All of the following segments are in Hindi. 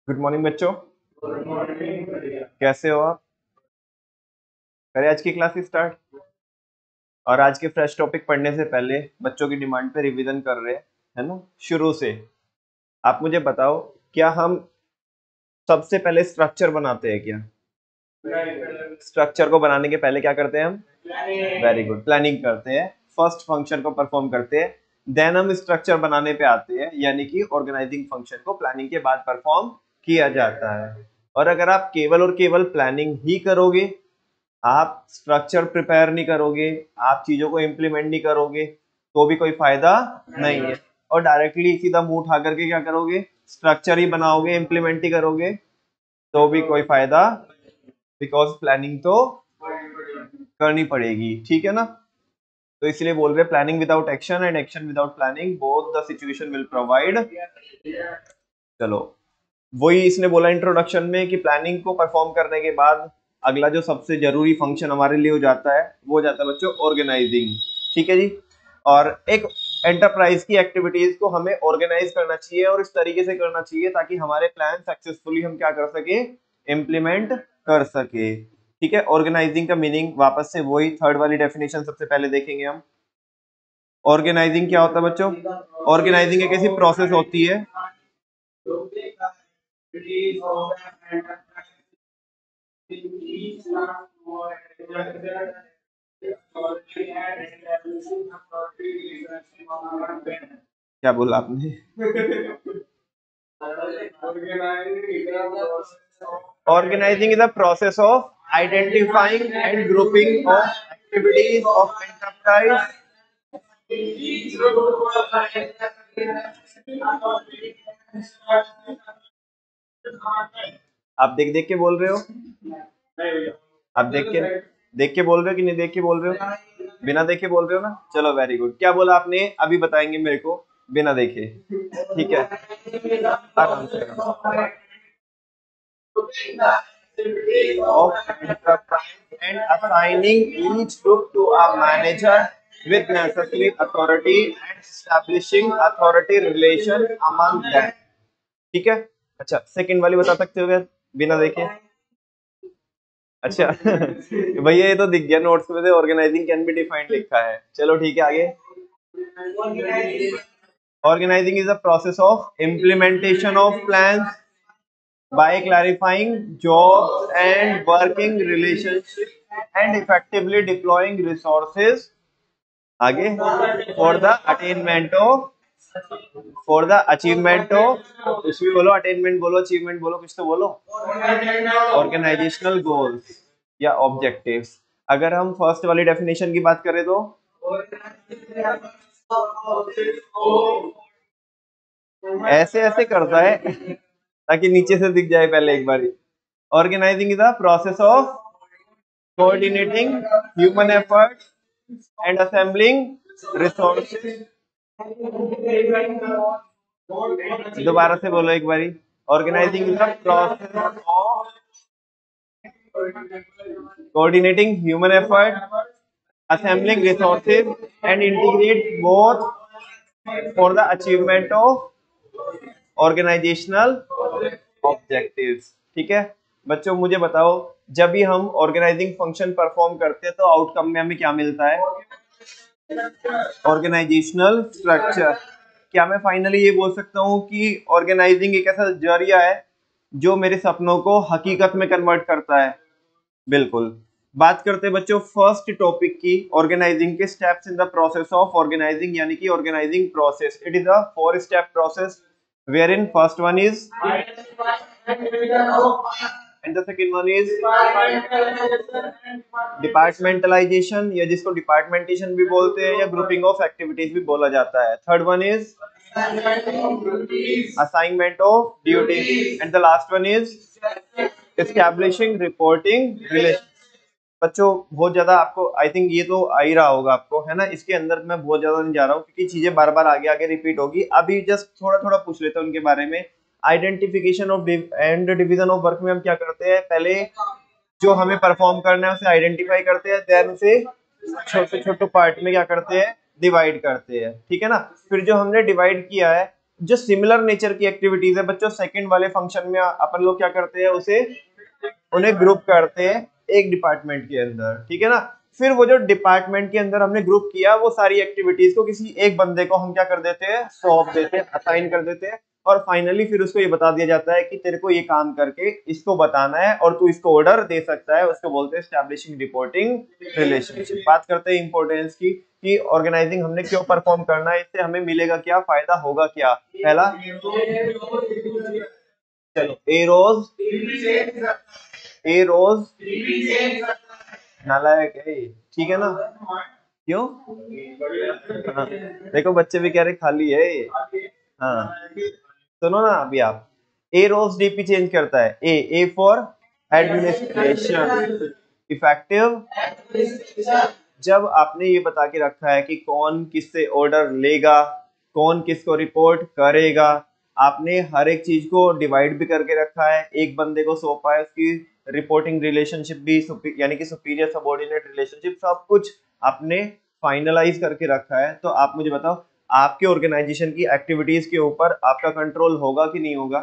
गुड मॉर्निंग बच्चों। कैसे हो आप? करें आज की क्लास स्टार्ट। और आज के फ्रेश टॉपिक पढ़ने से पहले बच्चों की डिमांड पे रिवीजन कर रहे हैं, है ना, शुरू से। आप मुझे बताओ, क्या हम सबसे पहले स्ट्रक्चर बनाते हैं क्या? स्ट्रक्चर को बनाने के पहले क्या करते हैं हम? वेरी गुड, प्लानिंग करते हैं। फर्स्ट फंक्शन को परफॉर्म करते हैं, देन हम स्ट्रक्चर बनाने पे आते हैं, यानी कि ऑर्गेनाइजिंग फंक्शन को प्लानिंग के बाद परफॉर्म किया जाता है। और अगर आप केवल और केवल प्लानिंग ही करोगे, आप स्ट्रक्चर प्रिपेयर नहीं करोगे, आप चीजों को इम्प्लीमेंट नहीं करोगे, तो भी कोई फायदा नहीं है। और डायरेक्टली सीधा मुंह उठा करके क्या करोगे? स्ट्रक्चर ही बनाओगे, इम्प्लीमेंट ही करोगे, तो भी कोई फायदा, बिकॉज प्लानिंग तो करनी पड़ेगी, ठीक है ना। तो इसलिए बोल रहे planning without action and action without planning, both the situation will provide. चलो, वही इसने बोला इंट्रोडक्शन में कि प्लानिंग को परफॉर्म करने के बाद अगला जो सबसे जरूरी फंक्शन हमारे लिए हो जाता है वो हो जाता है बच्चों ऑर्गेनाइजिंग। ठीक है जी। और एक एंटरप्राइज की एक्टिविटीज को हमें ऑर्गेनाइज करना चाहिए और इस तरीके से करना चाहिए ताकि हमारे प्लान सक्सेसफुली हम क्या कर सके? इम्प्लीमेंट कर सके। ठीक है, ऑर्गेनाइजिंग का मीनिंग वापस से वही थर्ड वाली डेफिनेशन सबसे पहले देखेंगे हम। ऑर्गेनाइजिंग क्या होता है बच्चों? ऑर्गेनाइजिंग एक ऐसी प्रोसेस होती है क्या बोला आपने? Organizing is the process of identifying and grouping of activities of enterprise. आप देख देख के बोल रहे हो? आप देख के बोल रहे हो कि नहीं देख के बोल रहे हो? बिना देखे बोल रहे हो ना? चलो वेरी गुड। क्या बोला आपने? अभी बताएंगे मेरे को बिना देखे, ठीक है? आराम से। Of enterprise and assigning each group to a manager with necessary authority and establishing authority relation among them. ठीक है। अच्छा, सेकंड वाली बता सकते हो क्या बिना देखे? अच्छा भैया ये तो दिख गया नोट्स में, ऑर्गेनाइजिंग कैन बी डिफाइंड लिखा है। चलो ठीक है, आगे। Organizing is the process of implementation of plans by clarifying jobs and working relationships and effectively deploying resources आगे for the attainment of कुछ भी बोलो, अटेनमेंट बोलो, अचीवमेंट बोलो, कुछ तो बोलो, ऑर्गेनाइजेशनल गोल्स या ऑब्जेक्टिव्स। अगर हम फर्स्ट वाली डेफिनेशन की बात करें तो ऐसे ऐसे करता है ताकि नीचे से दिख जाए पहले एक बार। Organizing is the process of coordinating human effort and assembling resources। दोबारा से बोलो एक बारी। Organizing is the process of coordinating human effort, assembling resources and integrate both for the achievement of organizational objectives। ठीक है बच्चों, मुझे बताओ, जब भी हम ऑर्गेनाइजिंग फंक्शन परफॉर्म करते हैं तो आउटकम में हमें क्या मिलता है? Organizational structure. क्या मैं फाइनली ये बोल सकता हूँ कि ऑर्गेनाइजिंग एक ऐसा जरिया है जो मेरे सपनों को हकीकत में कन्वर्ट करता है? बिल्कुल। बात करते हैं बच्चों फर्स्ट टॉपिक की, ऑर्गेनाइजिंग के steps in the process of organizing, यानी कि organizing process. It is a 4 step process wherein first one is and the second one is departmentalization, या जिसको डिपार्टमेंटेशन भी बोलते हैं या ग्रुपिंग ऑफ एक्टिविटीज भी बोला जाता है। Third one is assignment of duties and the last one is establishing reporting relation. बच्चों बहुत ज्यादा आपको आई थिंक ये तो आ ही रहा होगा आपको, है ना। इसके अंदर मैं बहुत ज्यादा नहीं जा रहा हूँ क्योंकि चीजें बार बार आगे आगे रिपीट होगी। अभी जस्ट थोड़ा थोड़ा पूछ लेते हैं उनके बारे में। Identification of and division of work में हम क्या करते हैं? पहले जो हमें परफॉर्म करना है उसे आइडेंटिफाई करते हैं, देन उसे छोटे छोटे पार्ट में क्या करते हैं? डिवाइड करते हैं, ठीक है ना। फिर जो हमने डिवाइड किया है जो सिमिलर नेचर की एक्टिविटीज है बच्चों, सेकंड वाले फंक्शन में अपन लोग क्या करते हैं, उसे उन्हें ग्रुप करते हैं एक डिपार्टमेंट के अंदर, ठीक है ना। फिर वो जो डिपार्टमेंट के अंदर हमने ग्रुप किया, वो सारी एक्टिविटीज को किसी एक बंदे को हम क्या कर देते हैं, सौंप देते हैं, असाइन कर देते हैं, और फाइनली फिर उसको ये बता दिया जाता है कि तेरे को ये काम करके इसको बताना है और तू इसको ऑर्डर दे सकता है। उसको बोलते हैं एस्टैब्लिशिंग रिपोर्टिंग रिलेशनशिप। बात करते हैं इंपॉर्टेंस की कि ऑर्गेनाइजिंग हमने क्यों परफॉर्म करना है, इससे हमें मिलेगा क्या, फायदा होगा क्या। पहला, चलो, ए रोज नालायक है, ठीक है ना। क्यों? हाँ, देखो बच्चे भी कह रहे खाली है ये। हाँ, सुनो ना अभी आप, ए रोज डीपी चेंज करता है, ए फॉर एडमिनिस्ट्रेशन, इफेक्टिव। जब आपने ये बता के रखा है कि कौन किससे ऑर्डर लेगा, कौन किसको रिपोर्ट करेगा, आपने हर एक चीज को डिवाइड भी करके रखा है, एक बंदे को सौंपा है, उसकी रिपोर्टिंग रिलेशनशिप भी यानी कि सुपीरियर सबऑर्डिनेट रिलेशनशिप, सब कुछ आपने फाइनलाइज करके रखा है। तो आप मुझे बताओ, आपके ऑर्गेनाइजेशन की एक्टिविटीज के ऊपर आपका कंट्रोल होगा कि नहीं होगा,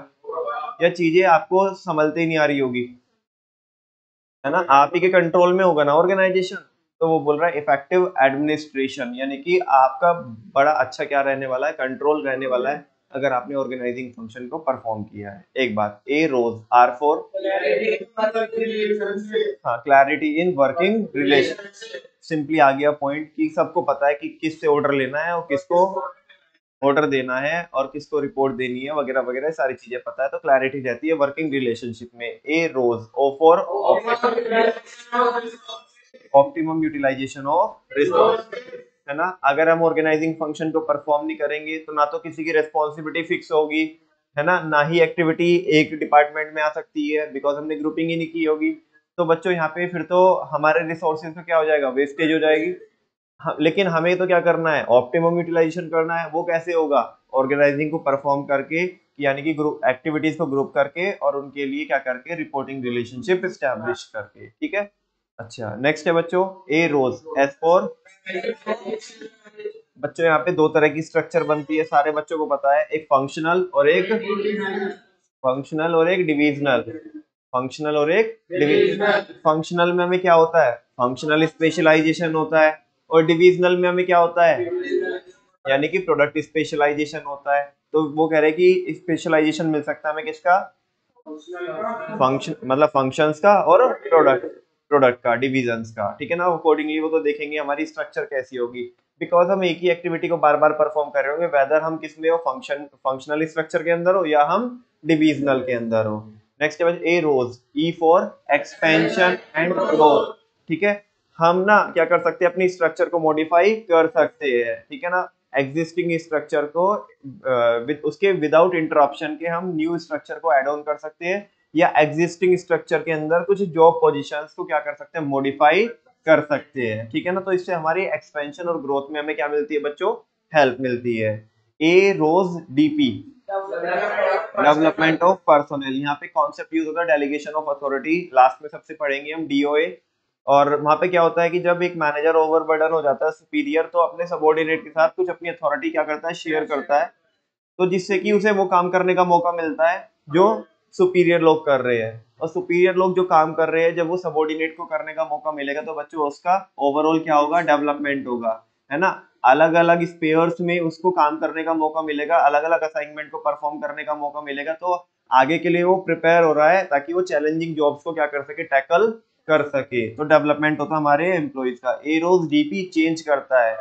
या चीजें आपको संभलती नहीं आ रही होगी, है ना। आप ही के कंट्रोल में होगा ना ऑर्गेनाइजेशन। तो वो बोल रहा है इफेक्टिव एडमिनिस्ट्रेशन, यानी कि आपका बड़ा अच्छा क्या रहने वाला है, कंट्रोल रहने वाला है, अगर आपने ऑर्गेनाइजिंग फंक्शन को परफॉर्म किया है। एक बात, ए रोज आर फॉर, हाँ, clarity in working relation. Simply आ गया पॉइंट कि सबको पता है कि किससे ऑर्डर लेना है और किसको ऑर्डर देना है और किसको रिपोर्ट देनी है, वगैरह वगैरह सारी चीजें पता है, तो क्लैरिटी रहती है वर्किंग रिलेशनशिप में। A rose, O for optimum utilization of resource, है ना। अगर हम ऑर्गेनाइजिंग फंक्शन को परफॉर्म नहीं करेंगे तो ना तो किसी की रेस्पॉन्सिबिलिटी फिक्स होगी, है ना ही एक्टिविटी एक डिपार्टमेंट में आ सकती है, बिकॉज हमने ग्रुपिंग ही नहीं की होगी। तो बच्चों यहाँ पे फिर तो हमारे रिसोर्सेज तो क्या हो जाएगा, वेस्टेज हो जाएगी। लेकिन हमें तो क्या करना है, ऑप्टिमम यूटिलाइजेशन करना है। वो कैसे होगा, ऑर्गेनाइजिंग को परफॉर्म करके, यानी कि ग्रुप एक्टिविटीज को ग्रुप करके और उनके लिए क्या करके, रिपोर्टिंग रिलेशनशिप एस्टैब्लिश करके, ठीक है। अच्छा, नेक्स्ट है बच्चों, ए रोज, एस फॉर, बच्चों यहाँ पे दो तरह की स्ट्रक्चर बनती है, सारे बच्चों को पता है, एक फंक्शनल और एक डिविजनल। फंक्शनल और एक डिविजनल। फंक्शनल में हमें क्या होता है, फंक्शनल स्पेशलाइजेशन होता है, और डिविजनल में हमें क्या होता है, यानी कि प्रोडक्ट स्पेशलाइजेशन होता है। तो वो कह रहे हैं कि स्पेशलाइजेशन मिल सकता है हमें किसका, फंक्शन मतलब फंक्शंस का, और प्रोडक्ट का, डिविजन्स का, ठीक है ना। अकॉर्डिंगली वो तो देखेंगे हमारी स्ट्रक्चर कैसी होगी, बिकॉज हम एक ही एक्टिविटी को बार बार परफॉर्म कर रहे होंगे, वेदर हम किस में हो, फंक्शनल स्ट्रक्चर के अंदर हो या हम डिविजनल के अंदर हो। नेक्स्ट है ए रोज, E for expansion and growth, ठीक है। हम ना क्या कर सकते हैं, अपनी स्ट्रक्चर को मॉडिफाई कर सकते हैं, ठीक है ना। एग्जिस्टिंग स्ट्रक्चर को उसके विदाउट इंटरप्शन के हम न्यू स्ट्रक्चर को एड ऑन कर सकते हैं, या एग्जिस्टिंग स्ट्रक्चर के अंदर कुछ जॉब पोजीशंस को क्या कर सकते हैं, मॉडिफाई कर सकते हैं, ठीक है ना। तो इससे हमारी एक्सपेंशन और ग्रोथ में हमें क्या मिलती है बच्चों, हेल्प मिलती है। ए रोज डीपी, डेवलपमेंट ऑफ पर्सोनल, यहाँ पे कॉन्सेप्ट यूज होता है डेलीगेशन ऑफ अथॉरिटी, लास्ट में सबसे पढ़ेंगे हम डीओए। और वहां पे क्या होता है कि जब एक मैनेजर ओवरबर्डन हो जाता है, सुपीरियर, तो अपने सबऑर्डिनेट के साथ कुछ अपनी अथॉरिटी क्या करता है, शेयर करता है, तो जिससे कि उसे वो काम करने का मौका मिलता है जो सुपीरियर लोग कर रहे हैं। और सुपीरियर लोग जो काम कर रहे हैं, जब वो सबऑर्डिनेट को करने का मौका मिलेगा, तो बच्चों उसका ओवरऑल क्या होगा, डेवलपमेंट होगा, है ना। अलग अलग स्पेयर्स में उसको काम करने का मौका मिलेगा, अलग अलग असाइनमेंट को परफॉर्म करने का मौका मिलेगा, तो आगे के लिए वो प्रिपेयर हो रहा है ताकि वो चैलेंजिंग जॉब्स को क्या कर सके, टैकल कर सके। तो डेवलपमेंट होता है हमारे एम्प्लॉइज का। ए रोज डीपी चेंज करता है,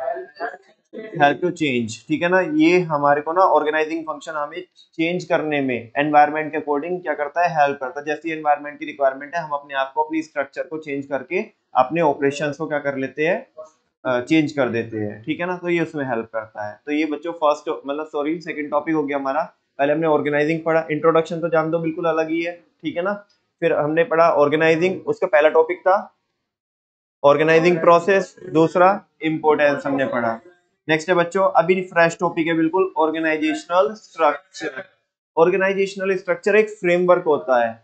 हेल्प टू चेंज, ठीक है ना। ये हमारे को ना ऑर्गेनाइजिंग फंक्शन हमें चेंज करने में एनवायरनमेंट के अकॉर्डिंग क्या करता है, हेल्प करता है। जैसी एनवायरनमेंट की रिक्वायरमेंट है, हम अपने आप को, अपनी स्ट्रक्चर को चेंज करके अपने ऑपरेशंस को क्या कर लेते हैं, चेंज कर देते हैं, ठीक है ना। तो ये उसमें हेल्प करता है। तो ये बच्चों फर्स्ट मतलब सॉरी सेकंड टॉपिक हो गया हमारा। पहले हमने ऑर्गेनाइजिंग पढ़ा, इंट्रोडक्शन तो जान दो बिल्कुल अलग ही है, ठीक है ना। फिर हमने पढ़ा ऑर्गेनाइजिंग, उसका पहला टॉपिक था ऑर्गेनाइजिंग प्रोसेस, दूसरा इंपोर्टेंस हमने पढ़ा। नेक्स्ट है बच्चों, अभी फ्रेश टॉपिक है बिल्कुल, ऑर्गेनाइजेशनल स्ट्रक्चर। ऑर्गेनाइजेशनल स्ट्रक्चर एक फ्रेमवर्क होता है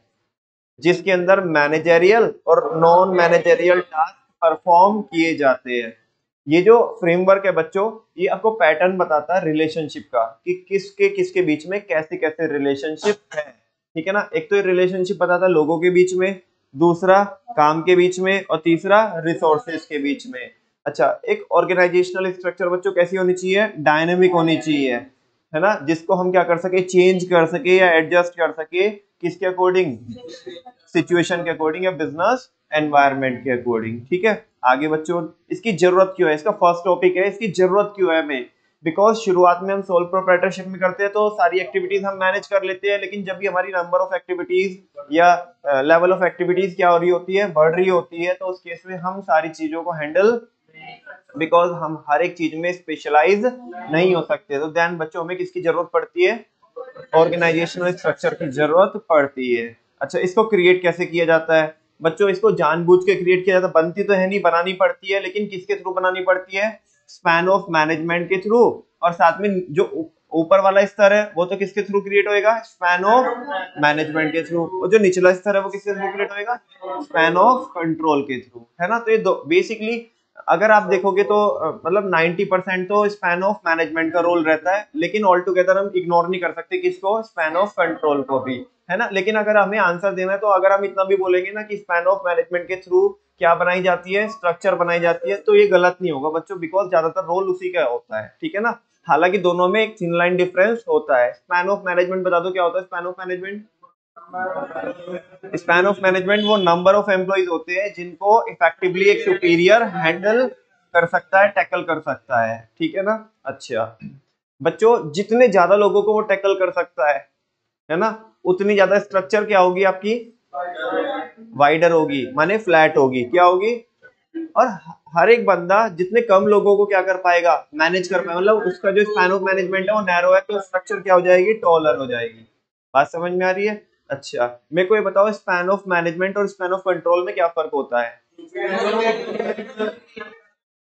जिसके अंदर मैनेजरियल और नॉन मैनेजरियल टास्क परफॉर्म किए जाते हैं। ये जो फ्रेमवर्क है बच्चों, ये आपको पैटर्न बताता है रिलेशनशिप का कि किसके किसके बीच में कैसे कैसे रिलेशनशिप है। ठीक है ना, एक तो ये रिलेशनशिप बताता है लोगों के बीच में, दूसरा काम के बीच में, और तीसरा रिसोर्सेज के बीच में। अच्छा, एक ऑर्गेनाइजेशनल स्ट्रक्चर बच्चों कैसी होनी चाहिए, डायनेमिक होनी चाहिए, है ना, जिसको हम क्या कर सके, चेंज कर सके या एडजस्ट कर सके, किसके अकॉर्डिंग, सिचुएशन के अकॉर्डिंग या बिजनेस एनवायरनमेंट के अकॉर्डिंग। ठीक है, आगे बच्चों इसकी जरूरत क्यों है, इसका फर्स्ट टॉपिक है इसकी जरूरत क्यों है हमें। बिकॉज शुरुआत में हम सोल प्रोप्राइटरशिप में करते हैं तो सारी एक्टिविटीज हम मैनेज कर लेते हैं, लेकिन जब भी हमारी नंबर ऑफ एक्टिविटीज या लेवल ऑफ एक्टिविटीज क्या हो रही होती है, बढ़ रही होती है, तो उस केस में हम सारी चीजों को हैंडल, बिकॉज हम हर एक चीज में स्पेशलाइज नहीं हो सकते। तो ध्यान बच्चों, हमें किसकी जरूरत पड़ती है, ऑर्गेनाइजेशनल स्ट्रक्चर की जरूरत पड़ती है। अच्छा, इसको क्रिएट कैसे किया जाता है बच्चों, इसको जानबूझ के क्रिएट किया जाता है, बनती तो है नहीं, बनानी पड़ती है, लेकिन किसके थ्रू बनानी पड़ती है, स्पैन ऑफ मैनेजमेंट के थ्रू। और साथ में जो ऊपर वाला स्तर है वो तो किसके थ्रू क्रिएट होएगा, स्पैन ऑफ मैनेजमेंट के थ्रू, और जो निचला स्तर है वो किसके थ्रू क्रिएट होएगा, स्पैन ऑफ कंट्रोल के थ्रू, है ना। तो ये दो बेसिकली अगर आप देखोगे तो मतलब 90% तो स्पैन ऑफ मैनेजमेंट का रोल रहता है, लेकिन ऑल टुगेदर हम इग्नोर नहीं कर सकते किसको, स्पैन ऑफ कंट्रोल को भी, है ना। लेकिन अगर हमें आंसर देना है तो अगर हम इतना भी बोलेंगे ना कि स्पैन ऑफ मैनेजमेंट के थ्रू क्या बनाई जाती है, स्ट्रक्चर बनाई जाती है, तो ये गलत नहीं होगा बच्चों, बिकॉज ज्यादातर रोल उसी का होता है। ठीक है ना, हालांकि दोनों में एक थिन लाइन डिफरेंस होता है। स्पैन ऑफ मैनेजमेंट बता दो क्या होता है, span of management, span of management वो नंबर ऑफ एम्प्लॉइज होते हैं जिनको इफेक्टिवली एक सुपीरियर हैंडल कर सकता है, टैकल कर सकता है। ठीक है ना। अच्छा बच्चों, जितने ज्यादा लोगों को वो टैकल कर सकता है ना, उतनी ज्यादा स्ट्रक्चर क्या होगी आपकी, वाइडर होगी, माने फ्लैट होगी, क्या होगी, और हर एक बंदा जितने कम लोगों को क्या कर पाएगा, मैनेज कर पाएगा, मतलब उसका जो स्पैन ऑफ मैनेजमेंट है वो नैरो है, तो स्ट्रक्चर क्या हो जाएगी, टॉलर हो जाएगी। बात समझ में आ रही है। अच्छा मेरे को ये बताओ, स्पैन ऑफ मैनेजमेंट और स्पैन ऑफ कंट्रोल में क्या फर्क होता है।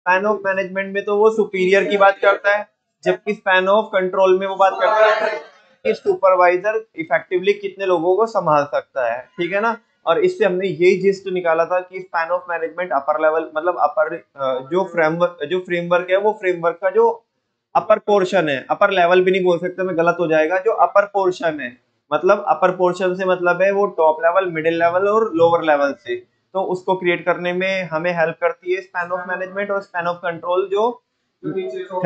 स्पैन ऑफ मैनेजमेंट में तो वो सुपीरियर की बात करता है, जबकि स्पैन ऑफ कंट्रोल में वो बात करता है कि सुपरवाइजर इफेक्टिवली कितने लोगों को संभाल सकता है। ठीक है ना, और इससे हमने यही जिस्ट निकाला था कि span of management upper level, मतलब अपर जो फ्रेमवर्क है, वो फ्रेमवर्क का जो अपर पोर्शन है, अपर लेवल भी नहीं बोल सकते मैं, गलत हो जाएगा, जो अपर पोर्शन है, मतलब अपर पोर्शन से मतलब है वो टॉप लेवल, मिडिल लेवल और लोअर लेवल से, तो उसको क्रिएट करने में हमें हेल्प करती है स्पैन ऑफ मैनेजमेंट। और स्पैन ऑफ कंट्रोल जो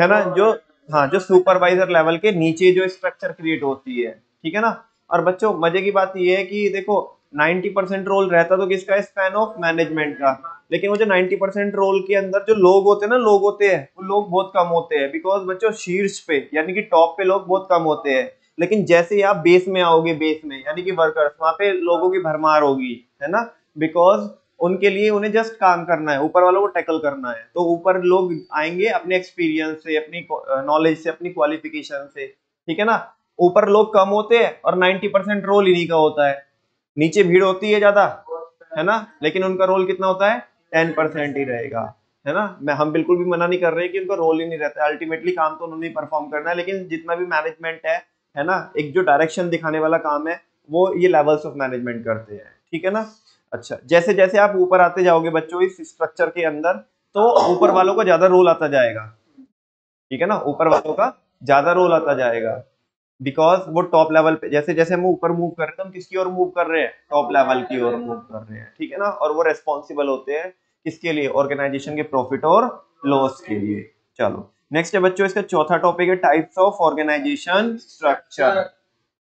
है ना, जो हाँ जो सुपरवाइजर लेवल के नीचे जो स्ट्रक्चर क्रिएट होती है। ठीक है ना। और बच्चों मजे की बात ये है कि देखो 90% रोल रहता तो किसका, स्पैन ऑफ मैनेजमेंट का, लेकिन वो जो 90% रोल के अंदर जो लोग होते हैं ना, लोग होते हैं वो लोग बहुत कम होते हैं, बिकॉज बच्चों शीर्ष पे यानी कि टॉप पे लोग बहुत कम होते हैं, लेकिन जैसे ही आप बेस में आओगे, बेस में यानी कि वर्कर्स, वहां पे लोगों की भरमार होगी, है ना, बिकॉज उनके लिए उन्हें जस्ट काम करना है, ऊपर वालों को टैकल करना है, तो ऊपर लोग आएंगे अपने एक्सपीरियंस से, अपनी नॉलेज से, अपनी क्वालिफिकेशन से। ठीक है ना, ऊपर लोग कम होते हैं और 90% रोल इन्हीं का होता है, नीचे भीड़ होती है ज्यादा, है ना, लेकिन उनका रोल कितना होता है, 10% ही रहेगा, है ना। मैं हम बिल्कुल भी मना नहीं कर रहे कि उनका रोल ही नहीं रहता है, अल्टीमेटली काम तो उन्होंने परफॉर्म करना है, लेकिन जितना भी मैनेजमेंट है ना, एक जो डायरेक्शन दिखाने वाला काम है, वो ये लेवल्स ऑफ मैनेजमेंट करते हैं। ठीक है ना। अच्छा, जैसे जैसे आप ऊपर आते जाओगे बच्चों इस स्ट्रक्चर के अंदर, तो ऊपर वालों का ज्यादा रोल आता जाएगा। ठीक है ना, ऊपर वालों का ज्यादा रोल आता जाएगा, बिकॉज वो टॉप लेवल पे, जैसे जैसे हम ऊपर मूव कर रहे हैं तो हम किसकी ओर मूव कर रहे हैं, टॉप लेवल की ओर मूव कर रहे हैं। ठीक है ना, और वो रेस्पॉन्सिबल होते हैं किसके लिए, ऑर्गेनाइजेशन के प्रॉफिट और लॉस के लिए। चलो नेक्स्ट है बच्चों, इसका चौथा टॉपिक है टाइप्स ऑफ ऑर्गेनाइजेशन स्ट्रक्चर।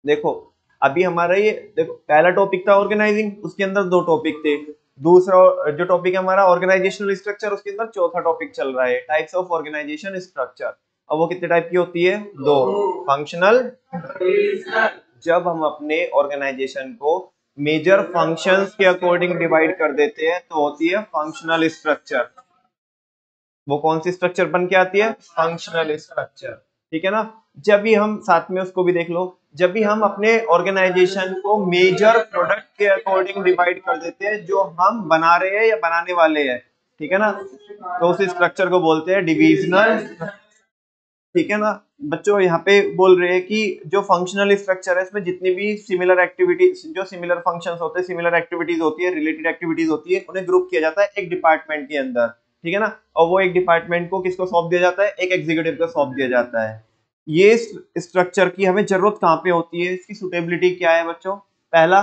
देखो अभी हमारा ये, देखो पहला टॉपिक था ऑर्गेनाइजिंग, उसके अंदर दो टॉपिक थे, दूसरा जो टॉपिक है हमारा ऑर्गेनाइजेशनल स्ट्रक्चर, उसके अंदर चौथा टॉपिक चल रहा है टाइप्स ऑफ ऑर्गेनाइजेशन स्ट्रक्चर। अब वो कितने टाइप की होती है, दो, फंक्शनल, जब हम अपने ऑर्गेनाइजेशन को मेजर फंक्शंस के अकॉर्डिंग डिवाइड कर देते हैं तो होती है फंक्शनल स्ट्रक्चर। वो कौन सी स्ट्रक्चर बन के आती है, फंक्शनल स्ट्रक्चर। ठीक है ना, जब भी हम साथ में उसको भी देख लो, जब भी हम अपने ऑर्गेनाइजेशन को मेजर प्रोडक्ट के अकॉर्डिंग डिवाइड कर देते हैं जो हम बना रहे हैं या बनाने वाले हैं, ठीक है ना, तो उस स्ट्रक्चर को बोलते हैं डिविजनल। ठीक है ना, बच्चों यहाँ पे बोल रहे हैं कि जो फंक्शनल स्ट्रक्चर है इसमें जितनी भी सिमिलर एक्टिविटीज, जो सिमिलर फंक्शंस होते हैं, सिमिलर एक्टिविटीज होती है, रिलेटेड एक्टिविटीज होती है, उन्हें ग्रुप किया जाता है एक डिपार्टमेंट के अंदर। ठीक है ना, और वो एक डिपार्टमेंट को किसको सौंप दिया जाता है, एक एग्जीक्यूटिव को सौंप दिया जाता है। ये स्ट्रक्चर की हमें जरूरत कहाँ पे होती है, इसकी सुटेबिलिटी क्या है बच्चों? पहला,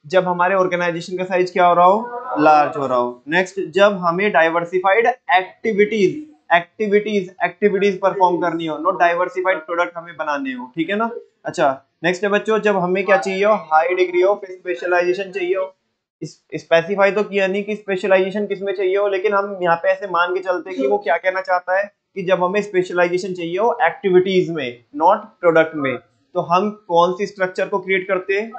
जब हमारे ऑर्गेनाइजेशन का साइज क्या हो रहा हो, लार्ज हो रहा हो। नेक्स्ट, जब हमें डाइवर्सिफाइड एक्टिविटीज परफॉर्म करनी हो, नो डाइवर्सिफाइड प्रोडक्ट हमें बनाने हो, ठीक है ना। अच्छा, नेक्स्ट है बच्चों, जब हमें क्या चाहिए हो, हाई डिग्री ऑफ स्पेशलाइजेशन चाहिए हो। स्पेसिफाई तो किया नहीं कि स्पेशलाइजेशन किस में चाहिए हो, लेकिन हम यहाँ पे ऐसे मान के चलते कि वो क्या कहना चाहता है कि जब हमें स्पेशलाइजेशन चाहिए हो एक्टिविटीज में, नॉट प्रोडक्ट में, तो हम कौन सी स्ट्रक्चर को क्रिएट करते हैं,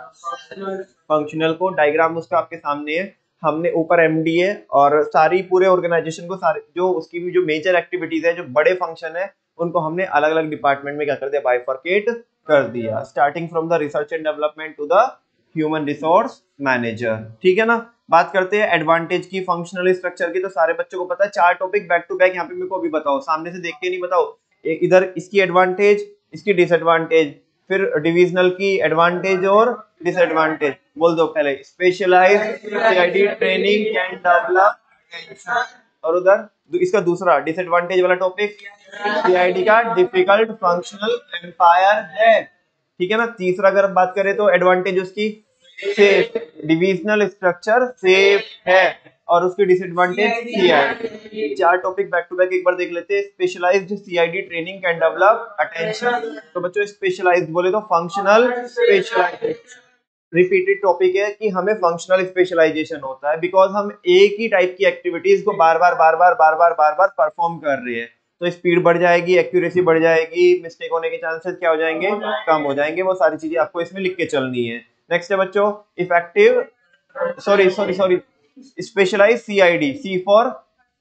फंक्शनल को। डायग्राम उसका आपके सामने है, हमने ऊपर एमडी है और सारी पूरे ऑर्गेनाइजेशन को, सारे जो उसकी भी जो मेजर एक्टिविटीज है, जो बड़े फंक्शन है, उनको हमने अलग अलग डिपार्टमेंट में क्या कर दिया, बाइफरकेट कर दिया, starting from the research and development to the human resource manager, ठीक है ना। बात करते हैं एडवांटेज की फंक्शनल स्ट्रक्चर की, तो सारे बच्चों को पता है, 4 टॉपिक बैक टू बैक यहाँ पे मेरे को अभी बताओ, सामने से देख के नहीं बताओ। इधर इसकी एडवांटेज, इसकी डिसएडवांटेज, फिर डिविजनल की एडवांटेज और डिसएडवांटेज बोल दो पहले। Specialized CID training can develop, और उधर इसका दूसरा डिसएडवांटेज वाला टॉपिक, सीआईडी का डिफिकल्ट फंक्शनल एम्पायर है, ठीक है ना। तीसरा अगर बात करें तो एडवांटेज उसकी सेफ, डिविजनल स्ट्रक्चर सेफ है, और उसकी disadvantage CID. 4 topic back to back एक बार देख लेते हैं। Specialized CID training can develop attention, तो बच्चों स्पेशलाइज्ड बोले तो फंक्शनल स्पेशलाइजेशन, रिपीटेड टॉपिक है कि हमें फंक्शनल स्पेशलाइजेशन होता है, बिकॉज हम एक ही टाइप की एक्टिविटीज को बार बार परफॉर्म कर रहे हैं, तो स्पीड बढ़ जाएगी, एक्यूरेसी बढ़ जाएगी, मिस्टेक होने के चांसेस क्या हो जाएंगे, कम हो जाएंगे। वो सारी चीजें आपको इसमें लिख के चलनी है। नेक्स्ट है बच्चों effective, sorry specialize CID, C for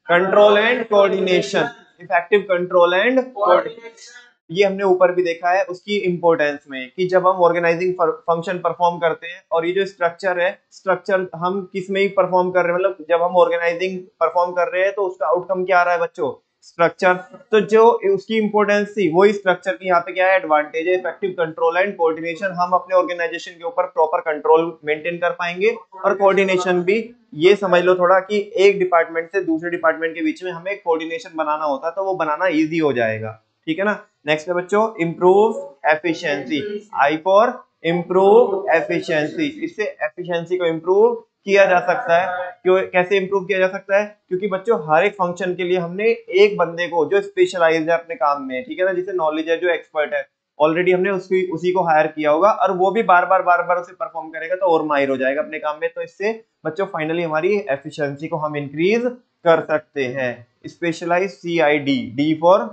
control and coordination, effective control and coordination. ये हमने ऊपर भी देखा है उसकी इंपॉर्टेंस में, कि जब हम ऑर्गेनाइजिंग फंक्शन परफॉर्म करते हैं, और ये जो स्ट्रक्चर है, स्ट्रक्चर हम किस में ही परफॉर्म कर रहे हैं, मतलब जब हम ऑर्गेनाइजिंग परफॉर्म कर रहे हैं तो उसका आउटकम क्या आ रहा है बच्चों, स्ट्रक्चर। तो जो उसकी इंपॉर्टेंस थी वही स्ट्रक्चर की यहाँ पे क्या है, एडवांटेज है, इफेक्टिव कंट्रोल एंड कोऑर्डिनेशन। हम अपने ऑर्गेनाइजेशन के ऊपर प्रॉपर कंट्रोल मेंटेन कर पाएंगे, और कोऑर्डिनेशन भी, ये समझ लो थोड़ा कि एक डिपार्टमेंट से दूसरे डिपार्टमेंट के बीच में हमें कोऑर्डिनेशन बनाना होता है, तो वो बनाना इजी हो जाएगा, ठीक है ना। नेक्स्ट है बच्चों improve efficiency, I for improve efficiency, इससे एफिशिएंसी को इम्प्रूव किया जा सकता है। क्यों, कैसे इंप्रूव किया जा सकता है, क्योंकि बच्चों हर एक फंक्शन के लिए हमने एक बंदे को जो स्पेशलाइज्ड है अपने काम में, ठीक है ना, जिसे नॉलेज है, जो एक्सपर्ट है, ऑलरेडी हमने उसी को हायर किया होगा, और वो भी बार बार उसे परफॉर्म करेगा, तो और माहिर हो जाएगा अपने काम में। तो इससे बच्चों फाइनली हमारी एफिशिएंसी को हम इंक्रीज कर सकते हैं। Specialize CID, D for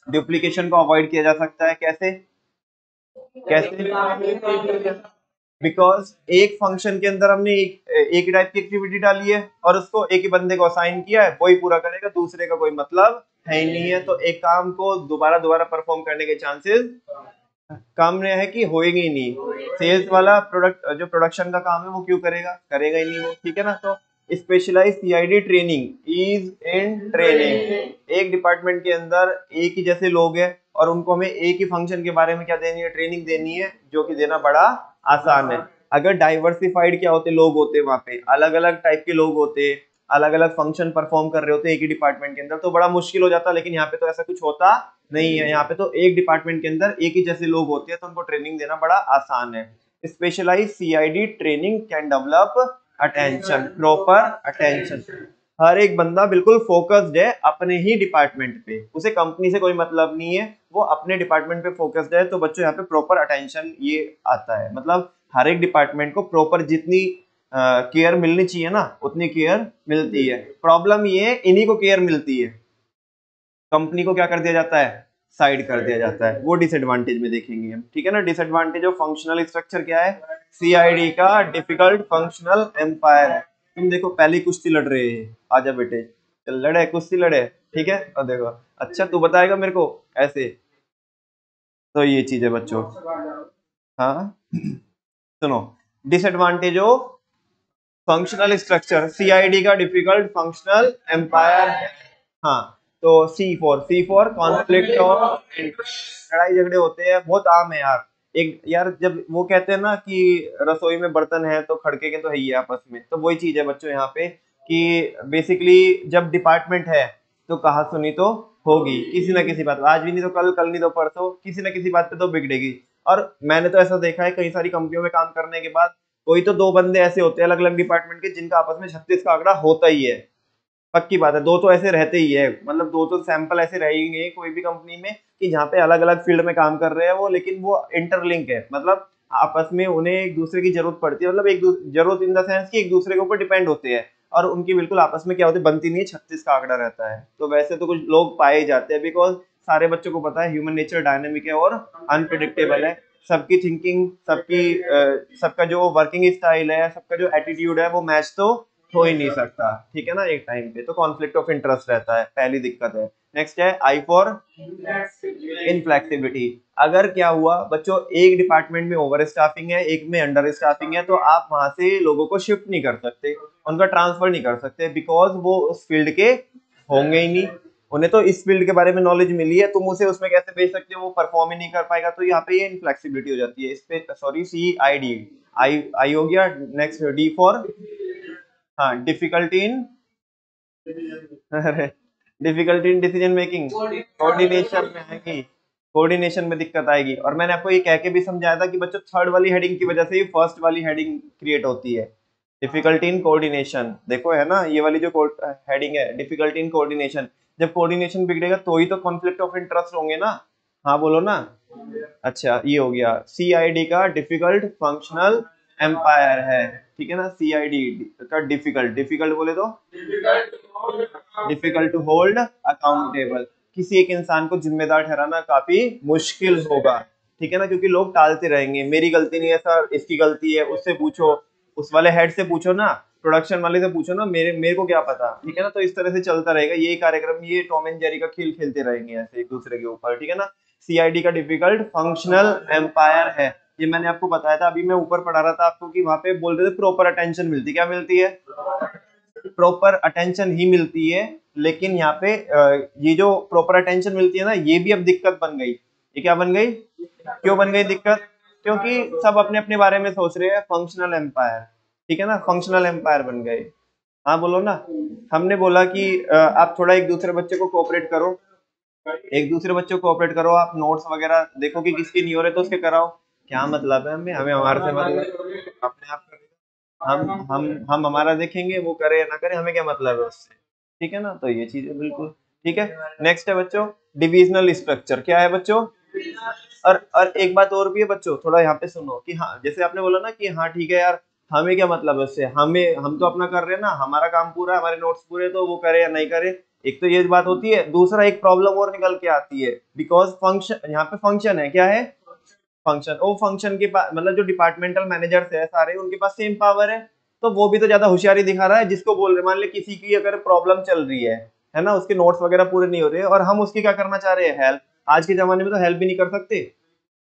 duplication को अवॉइड किया जा सकता है। कैसे कैसे, बिकॉज एक फंक्शन के अंदर हमने एक ही टाइप की एक्टिविटी डाली है, और उसको एक ही बंदे को असाइन किया है, वही पूरा करेगा, दूसरे का कोई मतलब है ही नहीं है, तो एक काम को दोबारा परफॉर्म करने के चांसेस कम है कि होएंगे ही नहीं। सेल्स वाला प्रोडक्ट, जो प्रोडक्शन का काम है, वो क्यों करेगा, करेगा ही नहीं वो, ठीक है ना। तो specialize CID training is in training, एक डिपार्टमेंट के अंदर एक ही जैसे लोग हैं, और उनको हमें एक ही फंक्शन के बारे में क्या देनी है, ट्रेनिंग देनी है, जो कि देना बड़ा आसान है। अगर डाइवर्सिफाइड क्या होते लोग होते, वहां पे अलग अलग टाइप के लोग होते, अलग अलग फंक्शन परफॉर्म कर रहे होते एक ही डिपार्टमेंट के अंदर, तो बड़ा मुश्किल हो जाता। लेकिन यहाँ पे तो ऐसा कुछ होता नहीं है, यहाँ पे तो एक डिपार्टमेंट के अंदर एक ही जैसे लोग होते हैं, तो उनको ट्रेनिंग देना बड़ा आसान है। Specialise CID training can develop attention, proper attention. हर एक बंदा बिल्कुल फोकस्ड है अपने ही डिपार्टमेंट पे, उसे कंपनी से कोई मतलब नहीं है, वो अपने डिपार्टमेंट पे फोकस्ड है। तो बच्चों यहाँ पे प्रॉपर अटेंशन ये आता है, मतलब हर एक डिपार्टमेंट को प्रॉपर जितनी केयर मिलनी चाहिए ना, उतनी केयर मिलती है। प्रॉब्लम ये है, इन्हीं को केयर मिलती है, कंपनी को क्या कर दिया जाता है, साइड कर दिया जाता है। वो डिसएडवांटेज में देखेंगे हम, ठीक है ना। डिसएडवांटेज ऑफ फंक्शनल स्ट्रक्चर क्या है, सीआईडी का डिफिकल्ट फंक्शनल एम्पायर है। तुम देखो पहली कुश्ती लड़ रहे हैं, आजा बेटे, चल लड़े, कुश्ती लड़े, ठीक है। और देखो, अच्छा तू बताएगा मेरे को ऐसे, तो ये चीज है बच्चों। हाँ सुनो, disadvantage of functional structure, CID का डिफिकल्ट फंक्शनल एम्पायर। हाँ, तो सी फॉर कॉन्फ्लिक्ट ऑफ, लड़ाई झगड़े होते हैं, बहुत आम है यार। एक यार, जब वो कहते हैं ना कि रसोई में बर्तन है तो खड़के के तो है ही है आपस में, तो वही चीज है बच्चों यहाँ पे। कि बेसिकली जब डिपार्टमेंट है तो कहा सुनी तो होगी, किसी ना किसी बात, आज भी नहीं तो कल, कल नहीं तो परसों, किसी ना किसी बात पे तो बिगड़ेगी। और मैंने तो ऐसा देखा है कई सारी कंपनियों में काम करने के बाद, कोई तो दो बंदे ऐसे होते हैं अलग अलग डिपार्टमेंट के जिनका आपस में 36 का आंकड़ा होता ही है, पक्की बात है, दो तो ऐसे रहते ही है, मतलब दो तो सैंपल ऐसे रहेंगे कोई भी कंपनी में कि जहाँ पे अलग अलग फील्ड में काम कर रहे हैं वो, लेकिन वो इंटरलिंक है, मतलब आपस में उन्हें एक दूसरे की जरूरत पड़ती है, मतलब जरूरत इन द सेंस कि एक दूसरे के ऊपर डिपेंड होते हैं, और उनकी बिल्कुल आपस में क्या होती है, बनती नहीं है, 36 का आंकड़ा रहता है। तो वैसे तो कुछ लोग पाए जाते हैं, बिकॉज सारे बच्चों को पता है ह्यूमन नेचर डायनेमिक है और अनप्रिडिक्टेबल है, सबकी थिंकिंग, सबका जो वर्किंग स्टाइल है, सबका जो एटीट्यूड है वो मैच तो हो ही नहीं सकता, ठीक है ना, एक टाइम पे तो कॉन्फ्लिक्ट ऑफ इंटरेस्ट रहता है, पहली दिक्कत है। नेक्स्ट है आई फॉर इनफ्लेक्सिबिलिटी। अगर क्या हुआ बच्चों, एक डिपार्टमेंट में ओवर स्टाफिंग है, एक में अंडर स्टाफिंग है, तो आप वहां से लोगों को शिफ्ट नहीं कर सकते, उनका ट्रांसफर नहीं कर सकते, बिकॉज वो उस फील्ड के होंगे ही नहीं, उन्हें तो इस फील्ड के बारे में नॉलेज मिली है, तुम उसे उसमें कैसे भेज सकते हो, वो परफॉर्म ही नहीं कर पाएगा, तो यहाँ पे ये इनफ्लेक्सिबिलिटी हो जाती है। इस पे सॉरी, सी आई डी, आई आई हो गया। नेक्स्ट डी फॉर, हाँ, difficulty in difficulty in decision making, coordination में आएगी, कोऑर्डिनेशन में दिक्कत आएगी। और मैंने आपको ये कह के भी समझाया था कि बच्चों थर्ड वाली हेडिंग की वजह से ही फर्स्ट वाली हेडिंग क्रिएट होती है, डिफिकल्टी इन कोऑर्डिनेशन, देखो है ना ये वाली जो हेडिंग है, डिफिकल्टी इन कोऑर्डिनेशन, जब कोऑर्डिनेशन बिगड़ेगा तो ही तो कॉन्फ्लिक्ट ऑफ इंटरेस्ट होंगे ना, हाँ बोलो ना। अच्छा ये हो गया, सीआईडी का डिफिकल्ट फंक्शनल एम्पायर है, ठीक है ना, सीआईडी का डिफिकल्ट, डिफिकल्ट बोले तो डिफिकल्ट टू होल्ड अकाउंटेबल, किसी एक इंसान को जिम्मेदार ठहराना काफी मुश्किल होगा, ठीक है ना, क्योंकि लोग टालते रहेंगे, मेरी गलती नहीं है सर, इसकी गलती है, उससे पूछो, उस वाले हेड से पूछो ना, प्रोडक्शन वाले से पूछो ना, मेरे मेरे को क्या पता, ठीक है ना, तो इस तरह से चलता रहेगा ये कार्यक्रम, ये टॉम एंड जेरी का खेल खेलते रहेंगे ऐसे एक दूसरे के ऊपर, ठीक है ना। सीआईडी का डिफिकल्ट फंक्शनल एम्पायर है, ये मैंने आपको बताया था, अभी मैं ऊपर पढ़ा रहा था आपको कि वहां पे बोल रहे थे प्रॉपर अटेंशन मिलती, क्या मिलती है, प्रॉपर अटेंशन ही मिलती है, लेकिन यहाँ पे ये जो प्रॉपर अटेंशन मिलती है ना, ये भी अब दिक्कत बन गई, ये क्या बन गई, क्यों बन गई दिक्कत, क्योंकि सब अपने अपने बारे में सोच रहे हैं, फंक्शनल एम्पायर, ठीक है ना, फंक्शनल एम्पायर बन गए। हाँ बोलो ना, हमने बोला कि आप थोड़ा एक दूसरे बच्चे को कोऑपरेट करो, एक दूसरे बच्चे को कोऑपरेट करो, आप नोट्स वगैरह देखो कि किसके नहीं हो रहे तो उसके कराओ, क्या मतलब है हमें, हमें हमारे से मतलब, अपने आप हम हमारा देखेंगे, वो करे या ना करे, हमें क्या मतलब है उससे, ठीक है ना, तो ये चीज है बिल्कुल, ठीक है। नेक्स्ट है बच्चों डिविजनल स्ट्रक्चर, क्या है बच्चों, और एक बात और भी है बच्चों, थोड़ा यहाँ पे सुनो कि हाँ, जैसे आपने बोला ना कि हाँ ठीक है यार, हमें क्या मतलब है उससे, हमें, हम तो अपना कर रहे हैं ना, हमारा काम पूरा है, हमारे नोट्स पूरे, तो वो करे या नहीं करे, एक तो ये बात होती है, दूसरा एक प्रॉब्लम और निकल के आती है, बिकॉज फंक्शन, यहाँ पे फंक्शन है, क्या है, फंक्शन, वो फंक्शन के पास, मतलब जो डिपार्टमेंटल मैनेजर्स है सारे, उनके पास सेम पावर है, तो वो भी तो ज्यादा होशियारी दिखा रहा है, जिसको बोल रहे, मान ले किसी की अगर प्रॉब्लम चल रही है ना, उसके नोट्स वगैरह पूरे नहीं हो रहे, और हम उसकी क्या करना चाह रहे हैं, हेल्प, आज के जमाने में तो हेल्प भी नहीं कर सकते,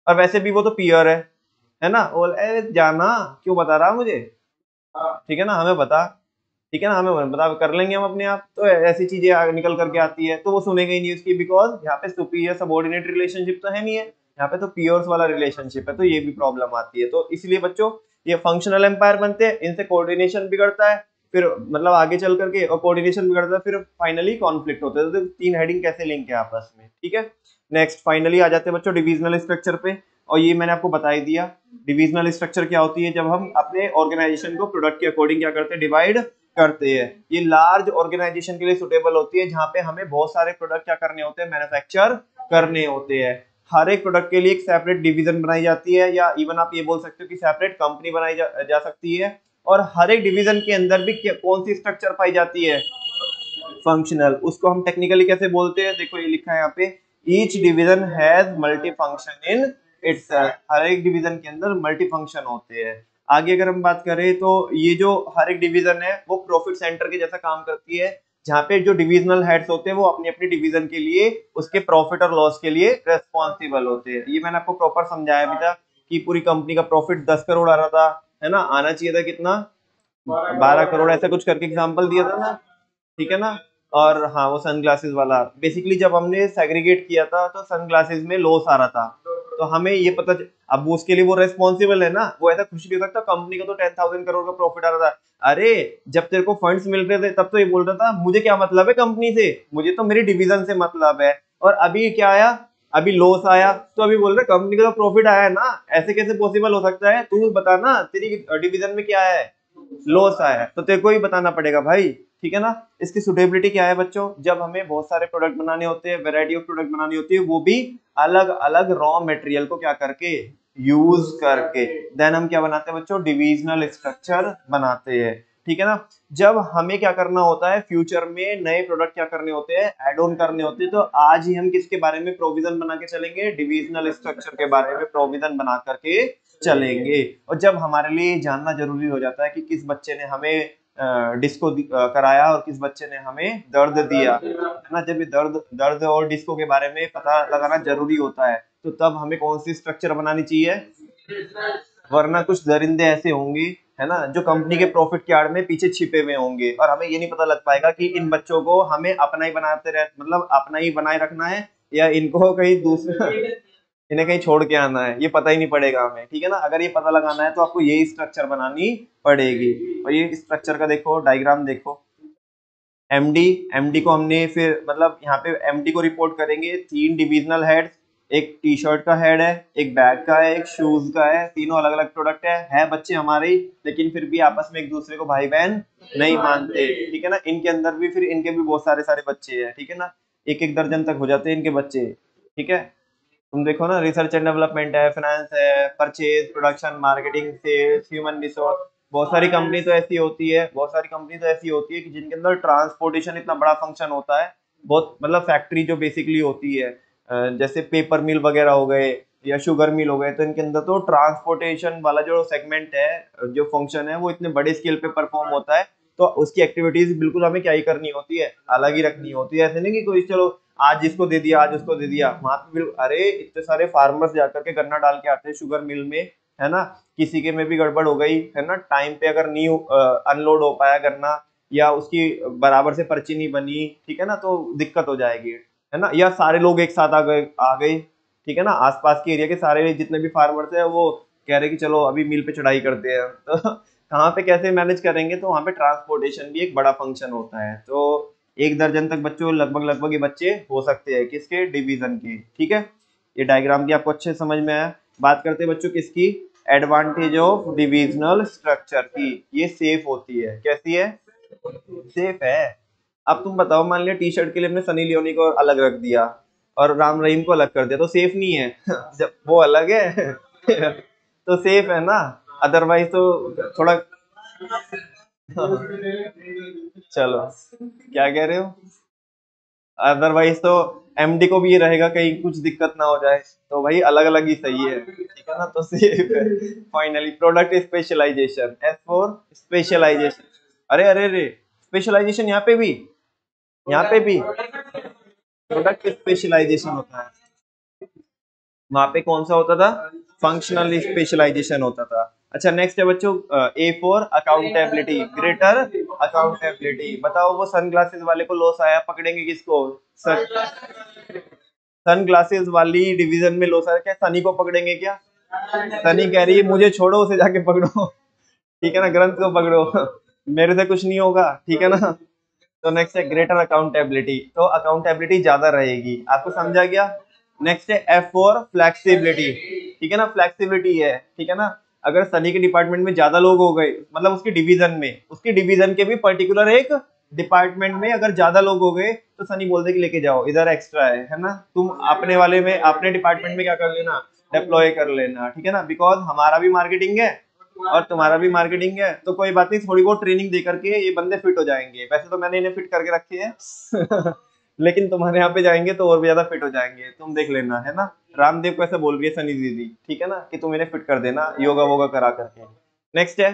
और वैसे भी वो तो पियर है ना, बोल जाना, क्यों बता रहा मुझे, ठीक है ना, हमें बता, ठीक है ना, हमें बता, कर लेंगे हम अपने आप, तो ऐसी चीजें निकल करके आती है, तो वो सुनेगा ही नहीं उसकी, बिकॉज यहाँ पे सुपीरियर सबॉर्डिनेट रिलेशनशिप तो है नहीं है, यहाँ पे तो पियर्स वाला रिलेशनशिप है, तो ये भी प्रॉब्लम आती है, तो इसलिए बच्चों ये फंक्शनल एम्पायर बनते हैं, इनसे कोऑर्डिनेशन बिगड़ता है, फिर मतलब आगे चल करके, और कोऑर्डिनेशन बिगड़ता है, फिर फाइनली कॉन्फ्लिक्ट होता है, तो तीन हेडिंग कैसे लिंक है आपस में, ठीक है। नेक्स्ट फाइनली आ जाते हैं बच्चों डिविजनल स्ट्रक्चर पे, और ये मैंने आपको बता ही दिया, डिविजनल स्ट्रक्चर क्या होती है, जब हम अपने ऑर्गेनाइजेशन को प्रोडक्ट के अकॉर्डिंग क्या करते हैं, डिवाइड करते हैं, ये लार्ज ऑर्गेनाइजेशन के लिए सुटेबल होती है, जहां पे हमें बहुत सारे प्रोडक्ट क्या करने होते हैं, मैन्युफैक्चर करने होते हैं, हर एक प्रोडक्ट के लिए एक सेपरेट डिवीजन बनाई जाती है, या इवन आप ये बोल सकते हो कि सेपरेट कंपनी बनाई जा सकती है, और हर एक डिवीजन के अंदर भी कौन सी स्ट्रक्चर पाई जाती है, फंक्शनल, उसको हम टेक्निकली कैसे बोलते हैं, देखो ये लिखा है यहाँ पे, each division has multi function in its, हर एक डिवीजन के अंदर मल्टी फंक्शन होते हैं। आगे अगर हम बात करें तो ये जो हर एक डिवीजन है वो प्रॉफिट सेंटर के जैसा काम करती है, जहाँ पे जो डिविजनल हेड्स होते हैं वो अपनी अपनी डिवीजन के लिए उसके प्रॉफिट और लॉस के लिए रेस्पॉन्सिबल होते हैं, ये मैंने आपको प्रॉपर समझाया भी था कि पूरी कंपनी का प्रॉफिट 10 करोड़ आ रहा था, है ना, आना चाहिए था कितना, 12 करोड़, ऐसा कुछ करके एग्जाम्पल दिया था ना, ठीक है ना। और हाँ वो सन ग्लासेस वाला, बेसिकली जब हमने सेग्रीगेट किया था तो सन ग्लासेस में लॉस आ रहा था, तो हमें ये पता अब वो उसके लिए वो रेस्पॉन्सिबल है ना, वो ऐसा खुश नहीं हो सकता कंपनी का तो 10,000 करोड़ का प्रॉफिट आ रहा था। अरे जब तेरे को फंड्स मिल रहे थे तब तो ये बोल रहा था मुझे क्या मतलब है कंपनी से, मुझे तो मेरी डिवीजन से मतलब है। और अभी क्या आया, अभी लॉस आया तो अभी बोल रहे कंपनी का तो प्रॉफिट आया है ना, ऐसे कैसे पॉसिबल हो सकता है, तू बता ना तेरी डिवीजन में क्या है, लॉस आया है, तो तेरे को ही बताना पड़ेगा भाई, ठीक है ना। इसकी सुटेबिलिटी क्या है बच्चों, जब हमें बहुत सारे प्रोडक्ट बनाने होते हैं, वैरायटी ऑफ प्रोडक्ट बनानी होती है, वो भी अलग अलग रॉ मटेरियल को क्या करके, यूज करके, देन हम क्या बनाते हैं बच्चों, डिविजनल स्ट्रक्चर बनाते हैं, ठीक है ना। जब हमें क्या करना होता है फ्यूचर में, नए प्रोडक्ट क्या करने होते हैं, एड ऑन करने होते हैं, तो आज ही हम किसके बारे में प्रोविजन बना के चलेंगे, डिविजनल स्ट्रक्चर के बारे में प्रोविजन बना करके चलेंगे। और जब हमारे लिए जानना जरूरी हो जाता है कि किस बच्चे ने हमें डिस्को कराया और किस बच्चे ने हमें दर्द दिया, है ना, जब ये दर्द दर्द और डिस्को के बारे में पता लगाना जरूरी होता है, तो तब हमें कौन सी स्ट्रक्चर बनानी चाहिए, वरना कुछ दरिंदे ऐसे होंगे, है ना, जो कंपनी के प्रॉफिट की आड़ में पीछे छिपे हुए होंगे, और हमें ये नहीं पता लग पाएगा कि इन बच्चों को हमें अपना ही बनाते रह, मतलब अपना ही बनाए रखना है, या इनको कहीं दूसरा इन्हें कहीं छोड़ के आना है, ये पता ही नहीं पड़ेगा हमें, ठीक है ना। अगर ये पता लगाना है तो आपको यही स्ट्रक्चर बनानी पड़ेगी। और ये स्ट्रक्चर का देखो डायग्राम देखो, एमडी, एमडी को हमने फिर मतलब यहाँ पे एमडी को रिपोर्ट करेंगे 3 डिविजनल हेड्स, एक टी शर्ट का हेड है, एक बैग का है, एक शूज का है, तीनों अलग अलग प्रोडक्ट है बच्चे हमारे ही, लेकिन फिर भी आपस में एक दूसरे को भाई बहन नहीं मानते, ठीक है ना। इनके अंदर भी फिर इनके भी बहुत सारे सारे बच्चे हैं, ठीक है ना, एक एक दर्जन तक हो जाते हैं इनके बच्चे, ठीक है। तुम देखो ना, रिसर्च एंड डेवलपमेंट है, फाइनेंस है, purchase, production, marketing, sales, human resource, बहुत सारी कंपनी तो ऐसी होती है, बहुत सारी कंपनी तो ऐसी होती है कि जिनके अंदर ट्रांसपोर्टेशन इतना बड़ा फंक्शन होता है, बहुत मतलब फैक्ट्री जो बेसिकली होती है, जैसे पेपर मिल वगैरह हो गए या शुगर मिल हो गए, तो इनके अंदर तो ट्रांसपोर्टेशन वाला जो सेगमेंट है, जो फंक्शन है, वो इतने बड़े स्केल पे परफॉर्म होता है, तो उसकी एक्टिविटीज बिल्कुल हमें क्या ही करनी होती है, अलग ही रखनी होती है। ऐसे नहीं कि कोई चलो आज इसको दे दिया, आज उसको दे दिया, वहां पे अरे इतने सारे फार्मर्स जाकर के गन्ना डाल के आते हैं शुगर मिल में, है ना, किसी के में भी गड़बड़ हो गई, है ना, टाइम पे अगर नहीं अनलोड हो पाया गन्ना, या उसकी बराबर से पर्ची नहीं बनी, ठीक है ना, तो दिक्कत हो जाएगी, है ना, या सारे लोग एक साथ आ गए, ठीक है ना, आसपास के एरिया के सारे जितने भी फार्मर्स है वो कह रहे कि चलो अभी मिल पे चढ़ाई करते हैं, तो कहाँ पे कैसे मैनेज करेंगे, तो वहां पे ट्रांसपोर्टेशन भी एक बड़ा फंक्शन होता है। तो 1 दर्जन तक बच्चों लगभग लगभग ये बच्चे हो सकते हैं किसके, डिवीजन के, ठीक है। ये डायग्राम भी आपको अच्छे समझ में आया। बात करते हैं बच्चों किसकी, एडवांटेज ऑफ डिविजनल स्ट्रक्चर की, ये सेफ होती है, कैसी है, सेफ है। अब तुम बताओ, मान लिया टी शर्ट के लिए हमने सनी लियोनी को अलग रख दिया और राम रहीम को अलग कर दिया, तो सेफ नहीं है जब वो अलग है तो सेफ है ना, अदरवाइज तो थोड़ा चलो क्या कह रहे हो, अदरवाइज तो एमडी को भी ये रहेगा कहीं कुछ दिक्कत ना हो जाए, तो भाई अलग अलग ही सही है, ठीक है ना, तो सेफ है। Finally product specialization, S for specialization, अरे अरे अरे स्पेशलाइजेशन यहाँ पे भी प्रोडक्ट स्पेशलाइजेशन होता है, वहां पे कौन सा होता था, फंक्शनल स्पेशलाइजेशन होता था। अच्छा नेक्स्ट है बच्चों, A for accountability, greater accountability, बताओ वो सनग्लासेस वाले को लॉस आया, पकड़ेंगे किसको, सन ग्लासेस वाली डिवीजन में लॉस आया, क्या सनी को पकड़ेंगे क्या, सनी कह रही है मुझे छोड़ो, उसे जाके पकड़ो ठीक है ना, ग्रंथ को पकड़ो मेरे से कुछ नहीं होगा, ठीक है ना। तो नेक्स्ट है ग्रेटर अकाउंटेबिलिटी, तो अकाउंटेबिलिटी ज्यादा रहेगी, आपको समझा गया। नेक्स्ट है एफ फॉर फ्लेक्सिबिलिटी, ठीक है ना, फ्लेक्सिबिलिटी है, ठीक है ना, अगर सनी के डिपार्टमेंट में ज्यादा लोग हो गए, मतलब उसकी डिवीजन के भी पर्टिकुलर एक डिपार्टमेंट में अगर ज्यादा लोग हो गए, तो सनी बोल दे कि लेके जाओ इधर एक्स्ट्रा है ना, तुम अपने वाले में अपने डिपार्टमेंट में क्या कर लेना, डिप्लॉय कर लेना, ठीक है ना, बिकॉज हमारा भी मार्केटिंग है और तुम्हारा भी मार्केटिंग है, तो कोई बात नहीं, थोड़ी बहुत ट्रेनिंग दे करके ये बंदे फिट हो जाएंगे, वैसे तो मैंने इन्हें फिट करके रखे हैं लेकिन तुम्हारे यहाँ पे जाएंगे तो और भी ज्यादा फिट हो जाएंगे, तुम देख लेना, है ना। रामदेव को ऐसा बोल रही है सनी दीदी, ठीक है ना, कि तुम इन्हें फिट कर देना योगा वोगा करा करके। नेक्स्ट है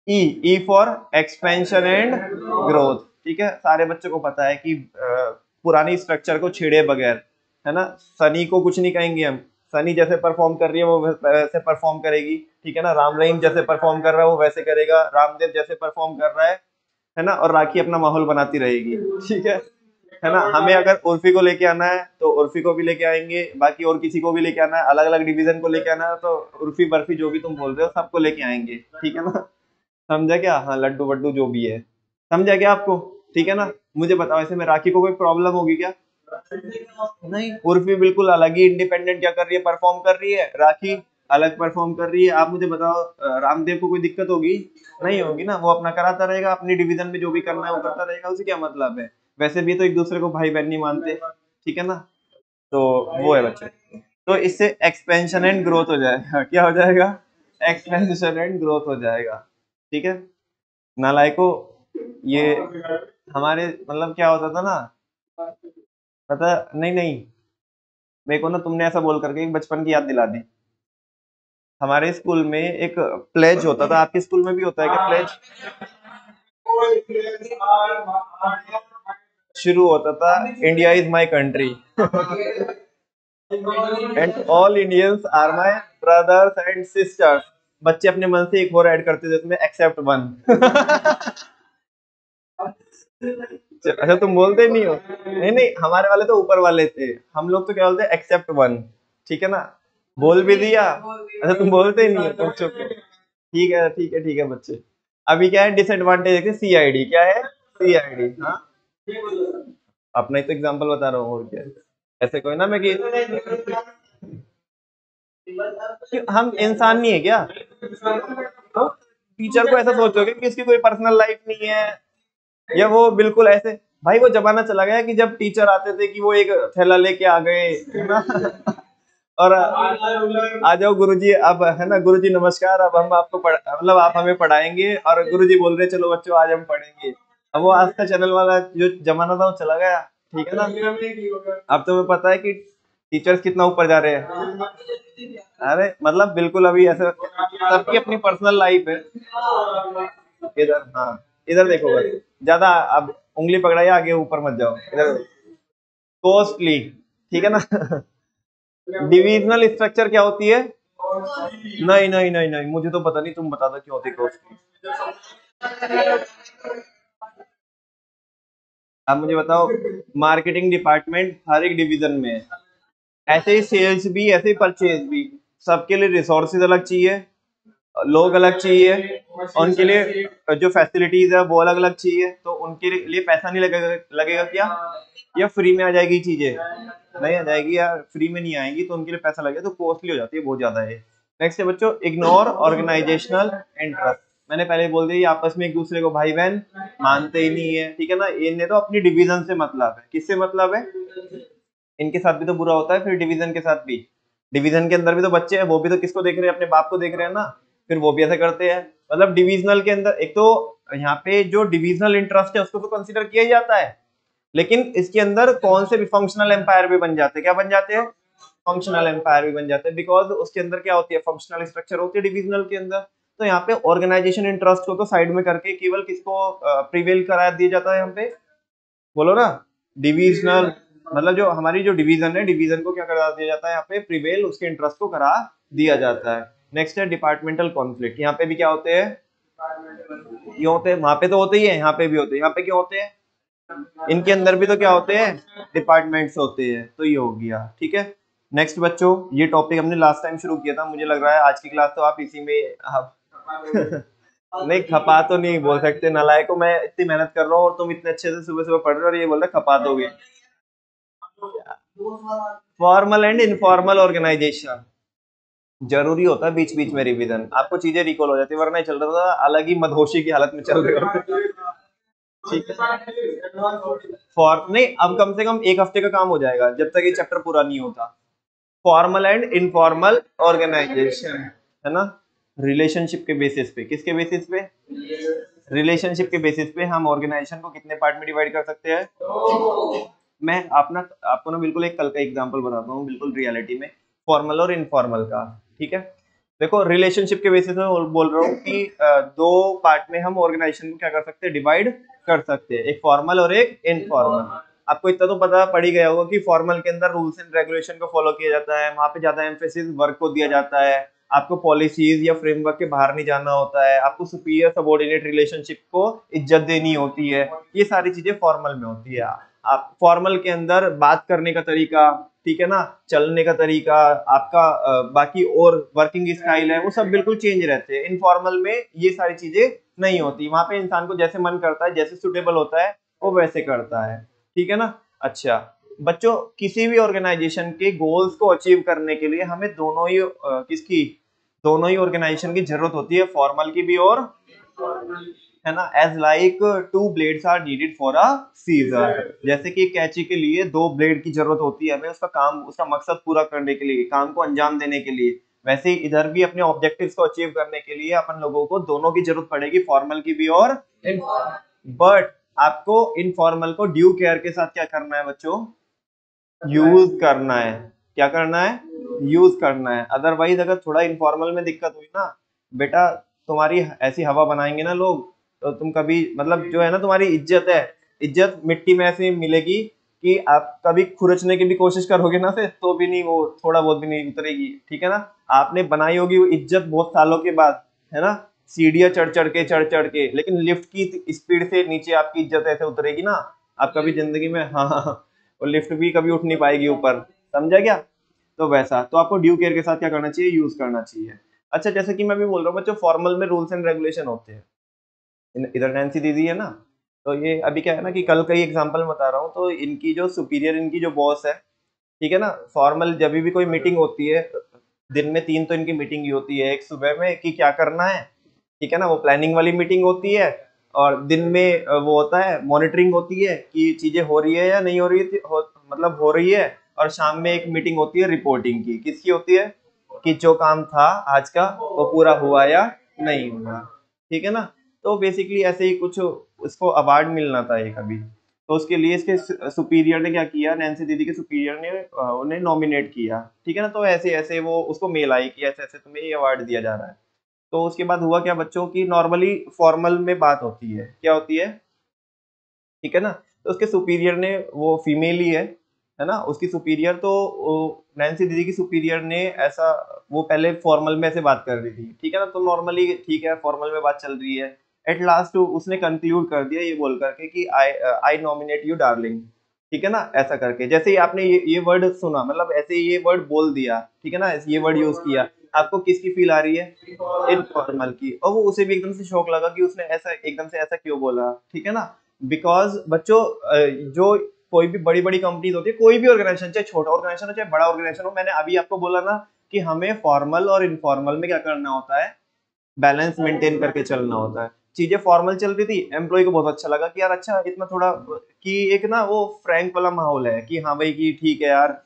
E, E for expansion and growth, ठीक है, सारे बच्चों को पता है कि पुरानी स्ट्रक्चर को छेड़े बगैर, है ना, सनी को कुछ नहीं कहेंगे हम, सनी जैसे परफॉर्म कर रही है वो वैसे परफॉर्म करेगी, ठीक है ना, राम रहीम जैसे परफॉर्म कर रहा है वो वैसे करेगा, रामदेव जैसे परफॉर्म कर रहा है ना, और राखी अपना माहौल बनाती रहेगी, ठीक है है ना। हमें अगर उर्फी को लेके आना है तो उर्फी को भी लेके आएंगे, बाकी और किसी को भी लेके आना है, अलग अलग डिवीजन को लेके आना है तो उर्फी बर्फी जो भी तुम बोल रहे हो सबको लेके आएंगे, ठीक है ना। समझा क्या? हाँ, लड्डू वड्डू जो भी है, समझा क्या आपको? ठीक है ना। मुझे बताओ, ऐसे में राखी को कोई प्रॉब्लम होगी क्या? नहीं, उर्फी बिल्कुल अलग ही इंडिपेंडेंट क्या कर रही है, परफॉर्म कर रही है, राखी अलग परफॉर्म कर रही है। आप मुझे बताओ, रामदेव को कोई दिक्कत होगी? नहीं होगी ना, वो अपना कराता रहेगा, अपनी डिवीजन में जो भी करना है वो करता रहेगा, उसे क्या मतलब है। वैसे भी तो एक दूसरे को भाई बहन नहीं मानते, ठीक है ना। तो वो है बच्चे। तो इससे एक्सपेंशन एंड ग्रोथ हो जाएगा। क्या हो जाएगा? एक्सपेंशन एंड ग्रोथ हो जाएगा, ठीक है। नालायको, ये हमारे मतलब क्या होता था ना, पता नहीं नहीं, मेरे को ना तुमने ऐसा बोल करके एक बचपन की याद दिला दी। हमारे स्कूल में एक प्लेज होता था, आपके स्कूल में भी होता है क्या प्लेज? शुरू होता था, India is my country and all Indians are my brothers and sisters. बच्चे अपने मन से एक और ऐड करते थे उसमें, एक्सेप्ट वन। अच्छा, तुम बोलते नहीं हो? नहीं नहीं, हमारे वाले तो ऊपर वाले थे, हम लोग तो क्या बोलते हैं, एक्सेप्ट वन, ठीक है ना। बोल भी दिया। अच्छा, तुम बोलते ही नहीं हो, तुम चुप हो। ठीक है ठीक है ठीक है बच्चे। अभी क्या है डिसएडवांटेज है, सीआईडी क्या है, सीआईडी। हाँ, अपना ही तो एग्जांपल बता रहा हूँ, और क्या है। ऐसे कोई ना मैं कि हम इंसान नहीं है क्या? तो टीचर को ऐसा सोचोगे कि इसकी कोई पर्सनल लाइफ नहीं है, या वो बिल्कुल ऐसे। भाई वो जमाना चला गया कि जब टीचर आते थे कि वो एक थैला लेके आ गए, है ना। और आ जाओ गुरुजी, अब है ना, गुरुजी नमस्कार, अब हम आपको मतलब आप हमें पढ़ाएंगे, और गुरुजी बोल रहे चलो बच्चों आज हम पढ़ेंगे। अब वो आस्था चैनल वाला जो जमाना था वो चला गया, ठीक है ना। अब तुम्हें पता है कि टीचर्स कितना ऊपर जा रहे हैं। अरे मतलब बिल्कुल अभी ऐसे सबकी अपनी पर्सनल लाइफ है। इधर, हाँ, इधर देखो बस, ज्यादा अब उंगली पकड़ाई आगे ऊपर मत जाओ, इधर। कॉस्टली, ठीक है ना। डिविजनल स्ट्रक्चर क्या होती है? नहीं नहीं नहीं नहीं, मुझे तो पता नहीं, तुम बता दो क्या होती है कॉस्टली। अब मुझे बताओ, मार्केटिंग डिपार्टमेंट हर एक डिवीजन में है, ऐसे ही सेल्स भी, ऐसे ही परचेज भी। सबके लिए रिसोर्सेज अलग चाहिए, लोग अलग चाहिए, उनके लिए जो फैसिलिटीज है वो अलग अलग चाहिए, तो उनके लिए पैसा नहीं लगेगा, लगेगा क्या? या फ्री में आ जाएगी चीजें? नहीं आ जाएगी यार, फ्री में नहीं आएगी, तो उनके लिए पैसा लगेगा, तो कॉस्टली हो जाती है बहुत ज्यादा है। नेक्स्ट है बच्चों, इग्नोर ऑर्गेनाइजेशनल इंटरेस्ट। मैंने पहले बोल दिया, ये आपस में एक दूसरे को भाई बहन मानते ही नहीं है, ठीक है ना। इन्हें तो अपनी डिवीजन से मतलब है, किससे मतलब है? इनके साथ भी तो बुरा होता है, फिर डिवीजन के साथ भी। डिवीजन के अंदर भी तो बच्चे हैं, वो भी तो किसको देख रहे हैं, अपने बाप को देख रहे हैं ना, फिर वो भी ऐसा करते हैं। मतलब डिविजनल के अंदर एक तो यहाँ पे जो डिविजनल इंटरेस्ट है उसको तो कंसिडर किया ही जाता है, लेकिन इसके अंदर कौन से भी फंक्शनल एम्पायर भी बन जाते हैं, क्या बन जाते हैं? फंक्शनल एम्पायर भी बन जाते हैं, बिकॉज उसके अंदर क्या होती है, फंक्शनल स्ट्रक्चर होती है डिविजनल के अंदर। तो यहाँ पे ऑर्गेनाइजेशन इंटरेस्ट को तो साइड में करके केवल किसको प्रिवेल करा दिया जाता है यहाँ पे? बोलो ना। डिविजनल, मतलब जो हमारी जो डिवीजन है, डिवीजन को क्या करा दिया जाता है यहाँ पे? प्रिवेल, उसके इंटरेस्ट को करा दिया जाता है। नेक्स्ट है डिपार्टमेंटल कॉन्फ्लिक्ट। यहाँ पे भी क्या होते हैं? ये होते हैं, वहां पे तो होते ही है, यहाँ पे भी होते हैं। यहाँ पे क्या होते हैं? इनके अंदर भी तो क्या होते हैं? डिपार्टमेंट्स होते हैं। तो ये हो गया, ठीक है। नेक्स्ट बच्चों, ये टॉपिक हमने लास्ट टाइम शुरू किया था, मुझे लग रहा है आज की क्लास तो आप इसी में आप नहीं, खपा तो नहीं बोल सकते, नालायक को। मैं इतनी मेहनत कर रहा हूँ और तुम इतने अच्छे से सुबह सुबह पढ़ रहे हो और ये बोल रहे खपा दोगे। फॉर्मल एंड इनफॉर्मल ऑर्गेनाइजेशन जरूरी होता है, बीच बीच में रिवीजन, आपको चीजें रिकॉल हो जाती है, वरना चल रहा था अलग ही मदहोशी की हालत में चल रहे होते। ठीक है। फॉर नहीं, अब कम से कम एक हफ्ते का काम हो जाएगा जब तक ये चैप्टर पूरा नहीं होता। फॉर्मल एंड इनफॉर्मल ऑर्गेनाइजेशन, है ना। रिलेशनशिप के बेसिस पे, किसके बेसिस पे? रिलेशनशिप के बेसिस पे हम ऑर्गेनाइजेशन को कितने पार्ट में डिवाइड कर सकते हैं? मैं अपना आपको ना बिल्कुल एक कल का एग्जांपल बताता हूँ, बिल्कुल रियलिटी में, फॉर्मल और इनफॉर्मल का, ठीक है। देखो, रिलेशनशिप के बेसिस में बोल रहा हूँ कि दो पार्ट में हम ऑर्गेनाइजेशन को क्या कर सकते हैं, डिवाइड कर सकते हैं, एक फॉर्मल और एक इनफॉर्मल। आपको इतना तो पता पड़ ही गया होगा कि फॉर्मल के अंदर रूल्स एंड रेगुलेशन को फॉलो किया जाता है, वहां पे ज्यादा एम्फेसिस वर्क को दिया जाता है, आपको पॉलिसीज या फ्रेमवर्क के बाहर नहीं जाना होता है, आपको सुपीरियर सबॉर्डिनेट रिलेशनशिप को इज्जत देनी होती है, ये सारी चीजें फॉर्मल में होती है। आप फॉर्मल के अंदर बात करने का तरीका, ठीक है ना, चलने का तरीका, आपका बाकी और वर्किंग स्टाइल है वो सब बिल्कुल चेंज रहते हैं। इनफॉर्मल में ये सारी चीजें नहीं होती, वहां पे इंसान को जैसे मन करता है, जैसे सुटेबल होता है वो वैसे करता है, ठीक है ना। अच्छा बच्चों, किसी भी ऑर्गेनाइजेशन के गोल्स को अचीव करने के लिए हमें दोनों ही ऑर्गेनाइजेशन की जरूरत होती है, फॉर्मल की भी और, है ना। As like two blades are needed for a scissor, जैसे कि कैंची के लिए दो ब्लेड की जरूरत होती है हमें उसका मकसद पूरा करने के लिए, काम को अंजाम देने के लिए, वैसे ही इधर भी अपने ऑब्जेक्टिव्स को अचीव करने के लिए अपन लोगों को दोनों की जरूरत पड़ेगी, फॉर्मल की भी और बट आपको इनफॉर्मल को ड्यू केयर के साथ क्या करना है बच्चों, यूज करना है। क्या करना है, यूज करना है। अदरवाइज अगर थोड़ा इनफॉर्मल में दिक्कत हुई ना बेटा, तुम्हारी ऐसी हवा बनाएंगे ना लोग, तो तुम कभी मतलब जो है ना तुम्हारी इज्जत है, इज्जत मिट्टी में ऐसे मिलेगी कि आप कभी खुरचने की भी कोशिश करोगे ना से तो भी नहीं, वो थोड़ा बहुत भी नहीं उतरेगी, ठीक है ना। आपने बनाई होगी वो इज्जत बहुत सालों के बाद, है ना, सीढ़ियां चढ़ चढ़ के, लेकिन लिफ्ट की स्पीड से नीचे आपकी इज्जत ऐसे उतरेगी ना, आप कभी जिंदगी में, हाँ, और लिफ्ट भी कभी उठ नहीं पाएगी ऊपर, समझा क्या। तो वैसा, तो आपको ड्यू केयर के साथ क्या करना चाहिए, यूज करना चाहिए। अच्छा जैसे कि मैं भी बोल रहा हूँ बच्चों, फॉर्मल में रूल्स एंड रेगुलेशन होते हैं, इधर नैन्सी दीदी है ना, तो ये अभी क्या है ना कि कल का ही एग्जांपल बता रहा हूँ, तो इनकी जो सुपीरियर, इनकी जो बॉस है, ठीक है ना, फॉर्मल जब भी कोई मीटिंग होती है, दिन में 3 तो इनकी मीटिंग ही होती है, एक सुबह में कि क्या करना है, ठीक है ना, वो प्लानिंग वाली मीटिंग होती है, और दिन में वो होता है मॉनिटरिंग होती है कि चीजें हो रही है या नहीं हो रही है, मतलब हो रही है, और शाम में एक मीटिंग होती है रिपोर्टिंग की, किसकी होती है, कि जो काम था आज का वो पूरा हुआ या नहीं हुआ, ठीक है ना। तो बेसिकली ऐसे ही कुछ उसको अवार्ड मिलना था एक अभी, तो उसके लिए इसके सुपीरियर ने क्या किया, नैन्सी दीदी के सुपीरियर ने उन्हें नॉमिनेट किया, ठीक है ना। तो ऐसे ऐसे वो उसको मेल आई कि ऐसे ऐसे तुम्हें ये अवार्ड दिया जा रहा है। तो उसके बाद हुआ क्या बच्चों की, नॉर्मली फॉर्मल में बात होती है, क्या होती है, ठीक है ना। तो उसके सुपीरियर ने, वो फीमेल ही है ना, उसकी सुपीरियर, तो नैन्सी दीदी की सुपीरियर ने ऐसा, वो पहले फॉर्मल में ऐसे बात कर रही थी, ठीक है ना, तो नॉर्मली ठीक है फॉर्मल में बात चल रही है, एट लास्ट उसने कंक्लूड कर दिया ये बोल करके कि आई नॉमिनेट यू डार्लिंग, ठीक है ना, ऐसा करके, जैसे ही आपने ये वर्ड सुना, मतलब ऐसे ये वर्ड बोल दिया, ठीक है ना, ये वर्ड यूज किया, आपको किसकी फील आ रही है, इनफॉर्मल की, और वो उसे भी एकदम से शौक लगा कि उसने ऐसा एकदम से ऐसा क्यों बोला, ठीक है ना। बिकॉज बच्चों जो कोई भी बड़ी बड़ी कंपनीज होती है, कोई भी ऑर्गेनाइजेशन, चाहे छोटा ऑर्गेनाइजेशन हो चाहे बड़ा ऑर्गेनाइजेशन हो, मैंने अभी आपको बोला ना कि हमें फॉर्मल और इनफॉर्मल में क्या करना होता है, बैलेंस मेंटेन करके चलना होता है। चीजें फॉर्मल चल रही थी, एम्प्लॉय को बहुत अच्छा लगा कि यार अच्छा इतना थोड़ा, कि एक ना वो फ्रैंक वाला माहौल है कि हाँ भाई कि ठीक है यार,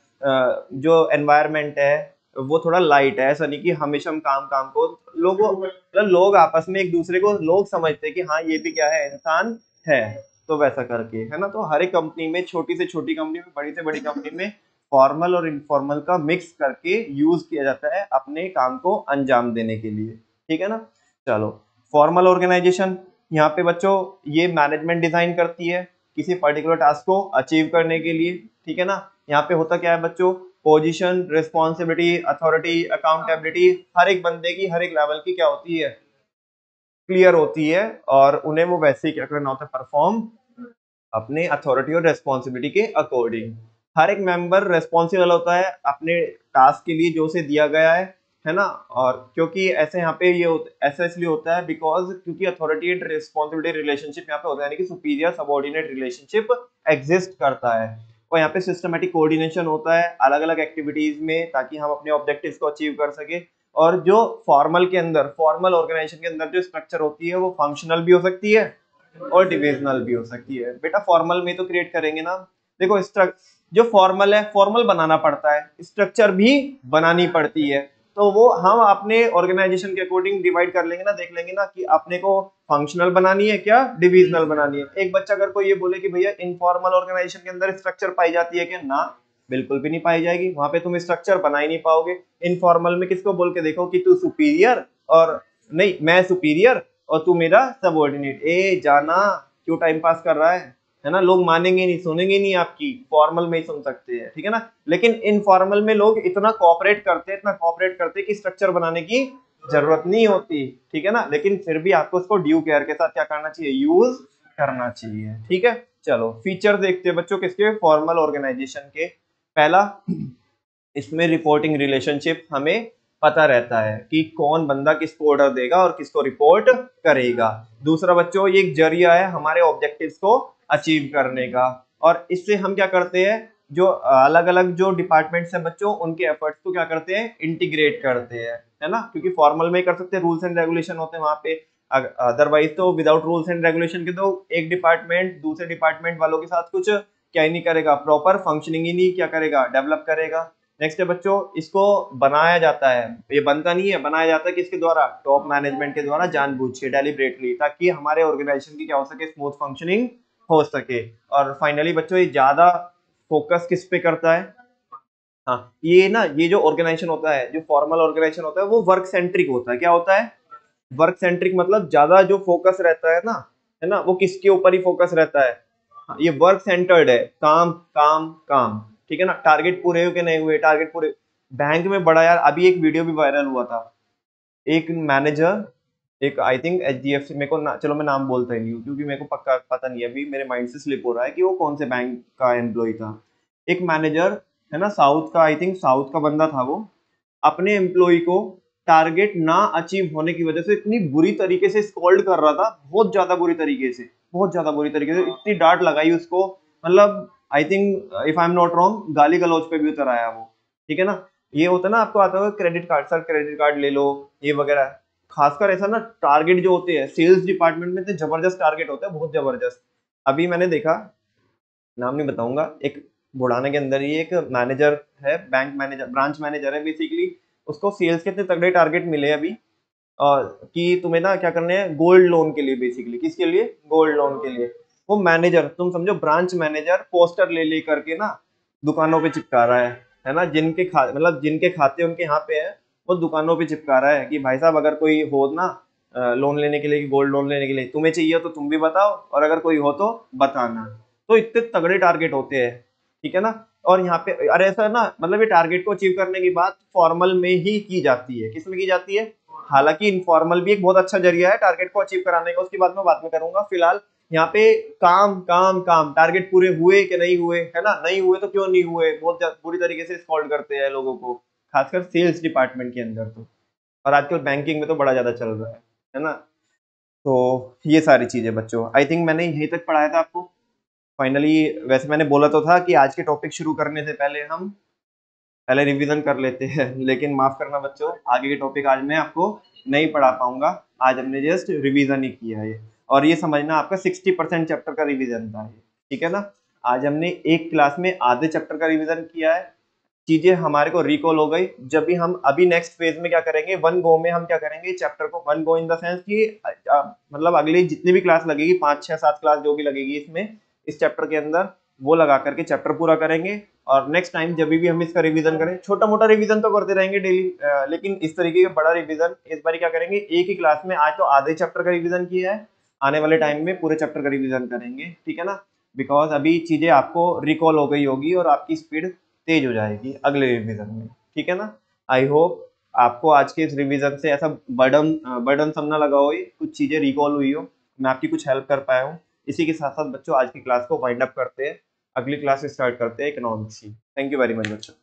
जो एनवायरनमेंट है वो थोड़ा लाइट है, ऐसा नहीं कि हमेशा हम काम काम को, मतलब लोग आपस में एक दूसरे को लोग समझते हैं कि हाँ ये भी क्या है, इंसान है, तो वैसा करके, है ना। तो हर एक कंपनी में, छोटी से छोटी कंपनी में, बड़ी से बड़ी कंपनी में, फॉर्मल और इनफॉर्मल का मिक्स करके यूज किया जाता है अपने काम को अंजाम देने के लिए, ठीक है ना। चलो, फॉर्मल ऑर्गेनाइजेशन, यहाँ पे बच्चों ये मैनेजमेंट डिजाइन करती है किसी पर्टिकुलर टास्क को अचीव करने के लिए, ठीक है ना। यहाँ पे होता क्या है बच्चों, पोजीशन, रिस्पॉन्सिबिलिटी, अथॉरिटी, अकाउंटेबिलिटी, हर एक बंदे की, हर एक लेवल की क्या होती है, क्लियर होती है, और उन्हें वो वैसे ही क्या करना होता है, परफॉर्म अपने अथॉरिटी और रेस्पॉन्सिबिलिटी के अकॉर्डिंग। हर एक मेंबर रेस्पॉन्सिबल होता है अपने टास्क के लिए जो उसे दिया गया है ना। और क्योंकि ऐसे यहाँ पे ये ऐसा इसलिए होता है बिकॉज क्योंकि अथॉरिटी एंड रिस्पॉन्सिबिलिटी रिलेशनशिप यहाँ पे होता है, यानी कि सुपीरियर सबऑर्डिनेट रिलेशनशिप एग्जिस्ट करता है, और यहाँ पे सिस्टमेटिक कोऑर्डिनेशन होता है अलग अलग एक्टिविटीज में, ताकि हम अपने ऑब्जेक्टिव्स को अचीव कर सके। और जो फॉर्मल के अंदर, फॉर्मल ऑर्गेनाइजेशन के अंदर जो स्ट्रक्चर होती है वो फंक्शनल भी हो सकती है और डिविजनल भी हो सकती है। बेटा फॉर्मल में तो क्रिएट करेंगे ना, देखो जो फॉर्मल है, फॉर्मल बनाना पड़ता है, स्ट्रक्चर भी बनानी पड़ती है, तो वो हम अपने ऑर्गेनाइजेशन के अकॉर्डिंग डिवाइड कर लेंगे ना, देख लेंगे ना कि अपने को फंक्शनल बनानी है क्या डिविजनल बनानी है। एक बच्चा अगर कोई ये बोले कि भैया इनफॉर्मल ऑर्गेनाइजेशन के अंदर स्ट्रक्चर पाई जाती है क्या, ना बिल्कुल भी नहीं पाई जाएगी, वहां पे तुम स्ट्रक्चर बना ही नहीं पाओगे। इनफॉर्मल में किसको बोल के देखो कि तू सुपीरियर, और नहीं मैं सुपीरियर और तू मेरा सबऑर्डिनेट, ए जाना क्यों टाइम पास कर रहा है ना, लोग मानेंगे नहीं, सुनेंगे नहीं आपकी, फॉर्मल में ही सुन सकते हैं, ठीक है ना। लेकिन इनफॉर्मल में लोग इतना कोऑपरेट करते कि स्ट्रक्चर बनाने की जरूरत नहीं होती, ठीक है ना। लेकिन फिर भी आपको उसको ड्यू केयर के साथ क्या करना चाहिए, यूज करना चाहिए, ठीक है। चलो फीचर देखते हैं बच्चों किसके, फॉर्मल ऑर्गेनाइजेशन के। पहला, इसमें रिपोर्टिंग रिलेशनशिप हमें पता रहता है कि कौन बंदा किसको ऑर्डर देगा और किसको रिपोर्ट करेगा। दूसरा बच्चों, ये एक जरिया है हमारे ऑब्जेक्टिव्स को अचीव करने का, और इससे हम क्या करते हैं, जो अलग अलग जो डिपार्टमेंट्स हैं बच्चों, उनके एफर्ट्स को क्या करते हैं, इंटीग्रेट करते हैं, है ना। क्योंकि फॉर्मल में कर सकते हैं, रूल्स एंड रेगुलेशन होते हैं वहां पे, अदरवाइज तो विदाउट रूल्स एंड रेगुलेशन के तो एक डिपार्टमेंट दूसरे डिपार्टमेंट वालों के साथ कुछ क्या ही नहीं करेगा, प्रॉपर फंक्शनिंग ही नहीं क्या करेगा, डेवलप करेगा। नेक्स्ट है बच्चों, इसको बनाया जाता है, ये बनता नहीं है, बनाया जाता है किसके द्वारा, टॉप मैनेजमेंट के द्वारा, जानबूझ के, डेलिब्रेटली, ताकि हमारे ऑर्गेनाइजेशन की क्या हो सके, स्मूथ फंक्शनिंग हो सके। और फाइनली बच्चों, ये ज्यादा फोकस किस पे करता है, हाँ ये ना, ये जो ऑर्गेनाइजेशन होता है, जो फॉर्मल ऑर्गेनाइजेशन होता है, वो वर्क सेंट्रिक होता है। क्या होता है, वर्क सेंट्रिक, मतलब ज्यादा जो फोकस रहता है ना, है ना, वो किसके ऊपर ही फोकस रहता है, ये वर्क सेंटर्ड है, काम काम काम, ठीक है ना। टारगेट पूरे हुए कि नहीं हुए, टारगेट पूरे। बैंक में बड़ा यार, अभी एक वीडियो भी वायरल हुआ था, एक मैनेजर, एक आई थिंक HDFC, मेरे को चलो मैं नाम बोलता ही नहीं हूँ क्योंकि मेरे को पक्का पता नहीं है, अभी मेरे माइंड से स्लिप हो रहा है कि वो कौन से बैंक का एम्प्लॉय था। एक मैनेजर है ना, साउथ का, आई थिंक साउथ का बंदा था वो, अपने एम्प्लॉय को टारगेट ना अचीव होने की वजह से इतनी बुरी तरीके से स्कॉल्ड कर रहा था, बहुत ज्यादा बुरी तरीके से, बहुत ज्यादा बुरी तरीके से, इतनी डांट लगाई उसको, मतलब I think if I am not wrong, गाली गलौज पे भी उतर आया वो, ठीक है ना। ये होता है ना, आपको आता होगा credit card, sir credit card ले लो, ये वगैरह। खासकर ऐसा ना, टारगेट जो होते हैं सेल्स डिपार्टमेंट में, तो जबरदस्त टारगेट होता है, बहुत जबरदस्त। अभी मैंने देखा, नाम नहीं बताऊंगा, एक बुढ़ाने के अंदर ही एक मैनेजर है, बैंक मैनेजर, ब्रांच मैनेजर है बेसिकली, उसको सेल्स के इतने तगड़े टारगेट मिले अभी, और कि तुम्हें ना क्या करने हैं, गोल्ड लोन के लिए, बेसिकली किसके लिए, गोल्ड लोन के लिए। वो मैनेजर, तुम समझो ब्रांच मैनेजर, पोस्टर ले ले करके ना दुकानों पे चिपका रहा है ना, जिनके मतलब जिनके खाते उनके यहाँ पे है, वो दुकानों पे चिपका रहा है कि भाई साहब अगर कोई हो ना लोन लेने के लिए, गोल्ड लोन लेने के लिए, तुम्हें चाहिए तो तुम भी बताओ, और अगर कोई हो तो बताना। तो इतने तगड़े टारगेट होते हैं, ठीक है ना। और यहाँ पे अरे ऐसा ना, मतलब ये टारगेट को अचीव करने की बात फॉर्मल में ही की जाती है, किसमें की जाती है, हालांकि इनफॉर्मल भी एक बहुत अच्छा जरिया है टारगेट को अचीव कराने का, उसकी बात मैं बाद में करूंगा। फिलहाल यहाँ पे काम काम काम, टारगेट पूरे हुए कि नहीं हुए, है ना, नहीं हुए तो क्यों नहीं हुए, बहुत बुरी तरीके से स्कॉल्ड करते हैं लोगों को, खासकर सेल्स डिपार्टमेंट के अंदर तो, और आजकल बैंकिंग में तो बड़ा ज्यादा चल रहा है ना। तो ये सारी चीजें बच्चों, आई थिंक मैंने यहीं तक पढ़ाया था आपको। फाइनली, वैसे मैंने बोला तो था कि आज के टॉपिक शुरू करने से पहले हम पहले रिवीजन कर लेते हैं, लेकिन माफ करना बच्चों, आगे के टॉपिक आज मैं आपको नहीं पढ़ा पाऊंगा, आज हमने जस्ट रिवीजन ही किया है, और ये समझना आपका 60% चैप्टर का रिवीजन था ये, ठीक है ना। आज हमने एक क्लास में आधे चैप्टर का रिवीजन किया है, चीजें हमारे को रिकॉल हो गई। जब भी हम अभी नेक्स्ट फेज में क्या करेंगे, वन गो में हम क्या करेंगे, चैप्टर को one go in the sense कि मतलब अगली जितनी भी क्लास लगेगी, 5 6 7 क्लास जो भी लगेगी इसमें, इस चैप्टर के अंदर, वो लगा करके चैप्टर पूरा करेंगे। और नेक्स्ट टाइम जब भी हम इसका रिवीजन करें, छोटा मोटा रिवीजन तो करते रहेंगे डेली, लेकिन इस तरीके का बड़ा रिवीजन इस बार क्या करेंगे, एक ही क्लास में। आज तो आधे चैप्टर का रिवीजन किया है, आने वाले टाइम में पूरे चैप्टर का रिवीजन करेंगे, ठीक है ना। बिकॉज अभी चीजें आपको रिकॉल हो गई होगी और आपकी स्पीड तेज हो जाएगी अगले रिवीजन में, ठीक है ना। आई होप आपको आज के इस रिवीजन से ऐसा बर्डन बर्डन सब ना लगा हो, कुछ चीजें रिकॉल हुई हो, मैं आपकी कुछ हेल्प कर पाया हूँ। इसी के साथ साथ बच्चों आज की क्लास को वाइंड अप करते हैं, अगली क्लास स्टार्ट करते हैं इकोनॉमिक्स की। थैंक यू वेरी मच बच्चों।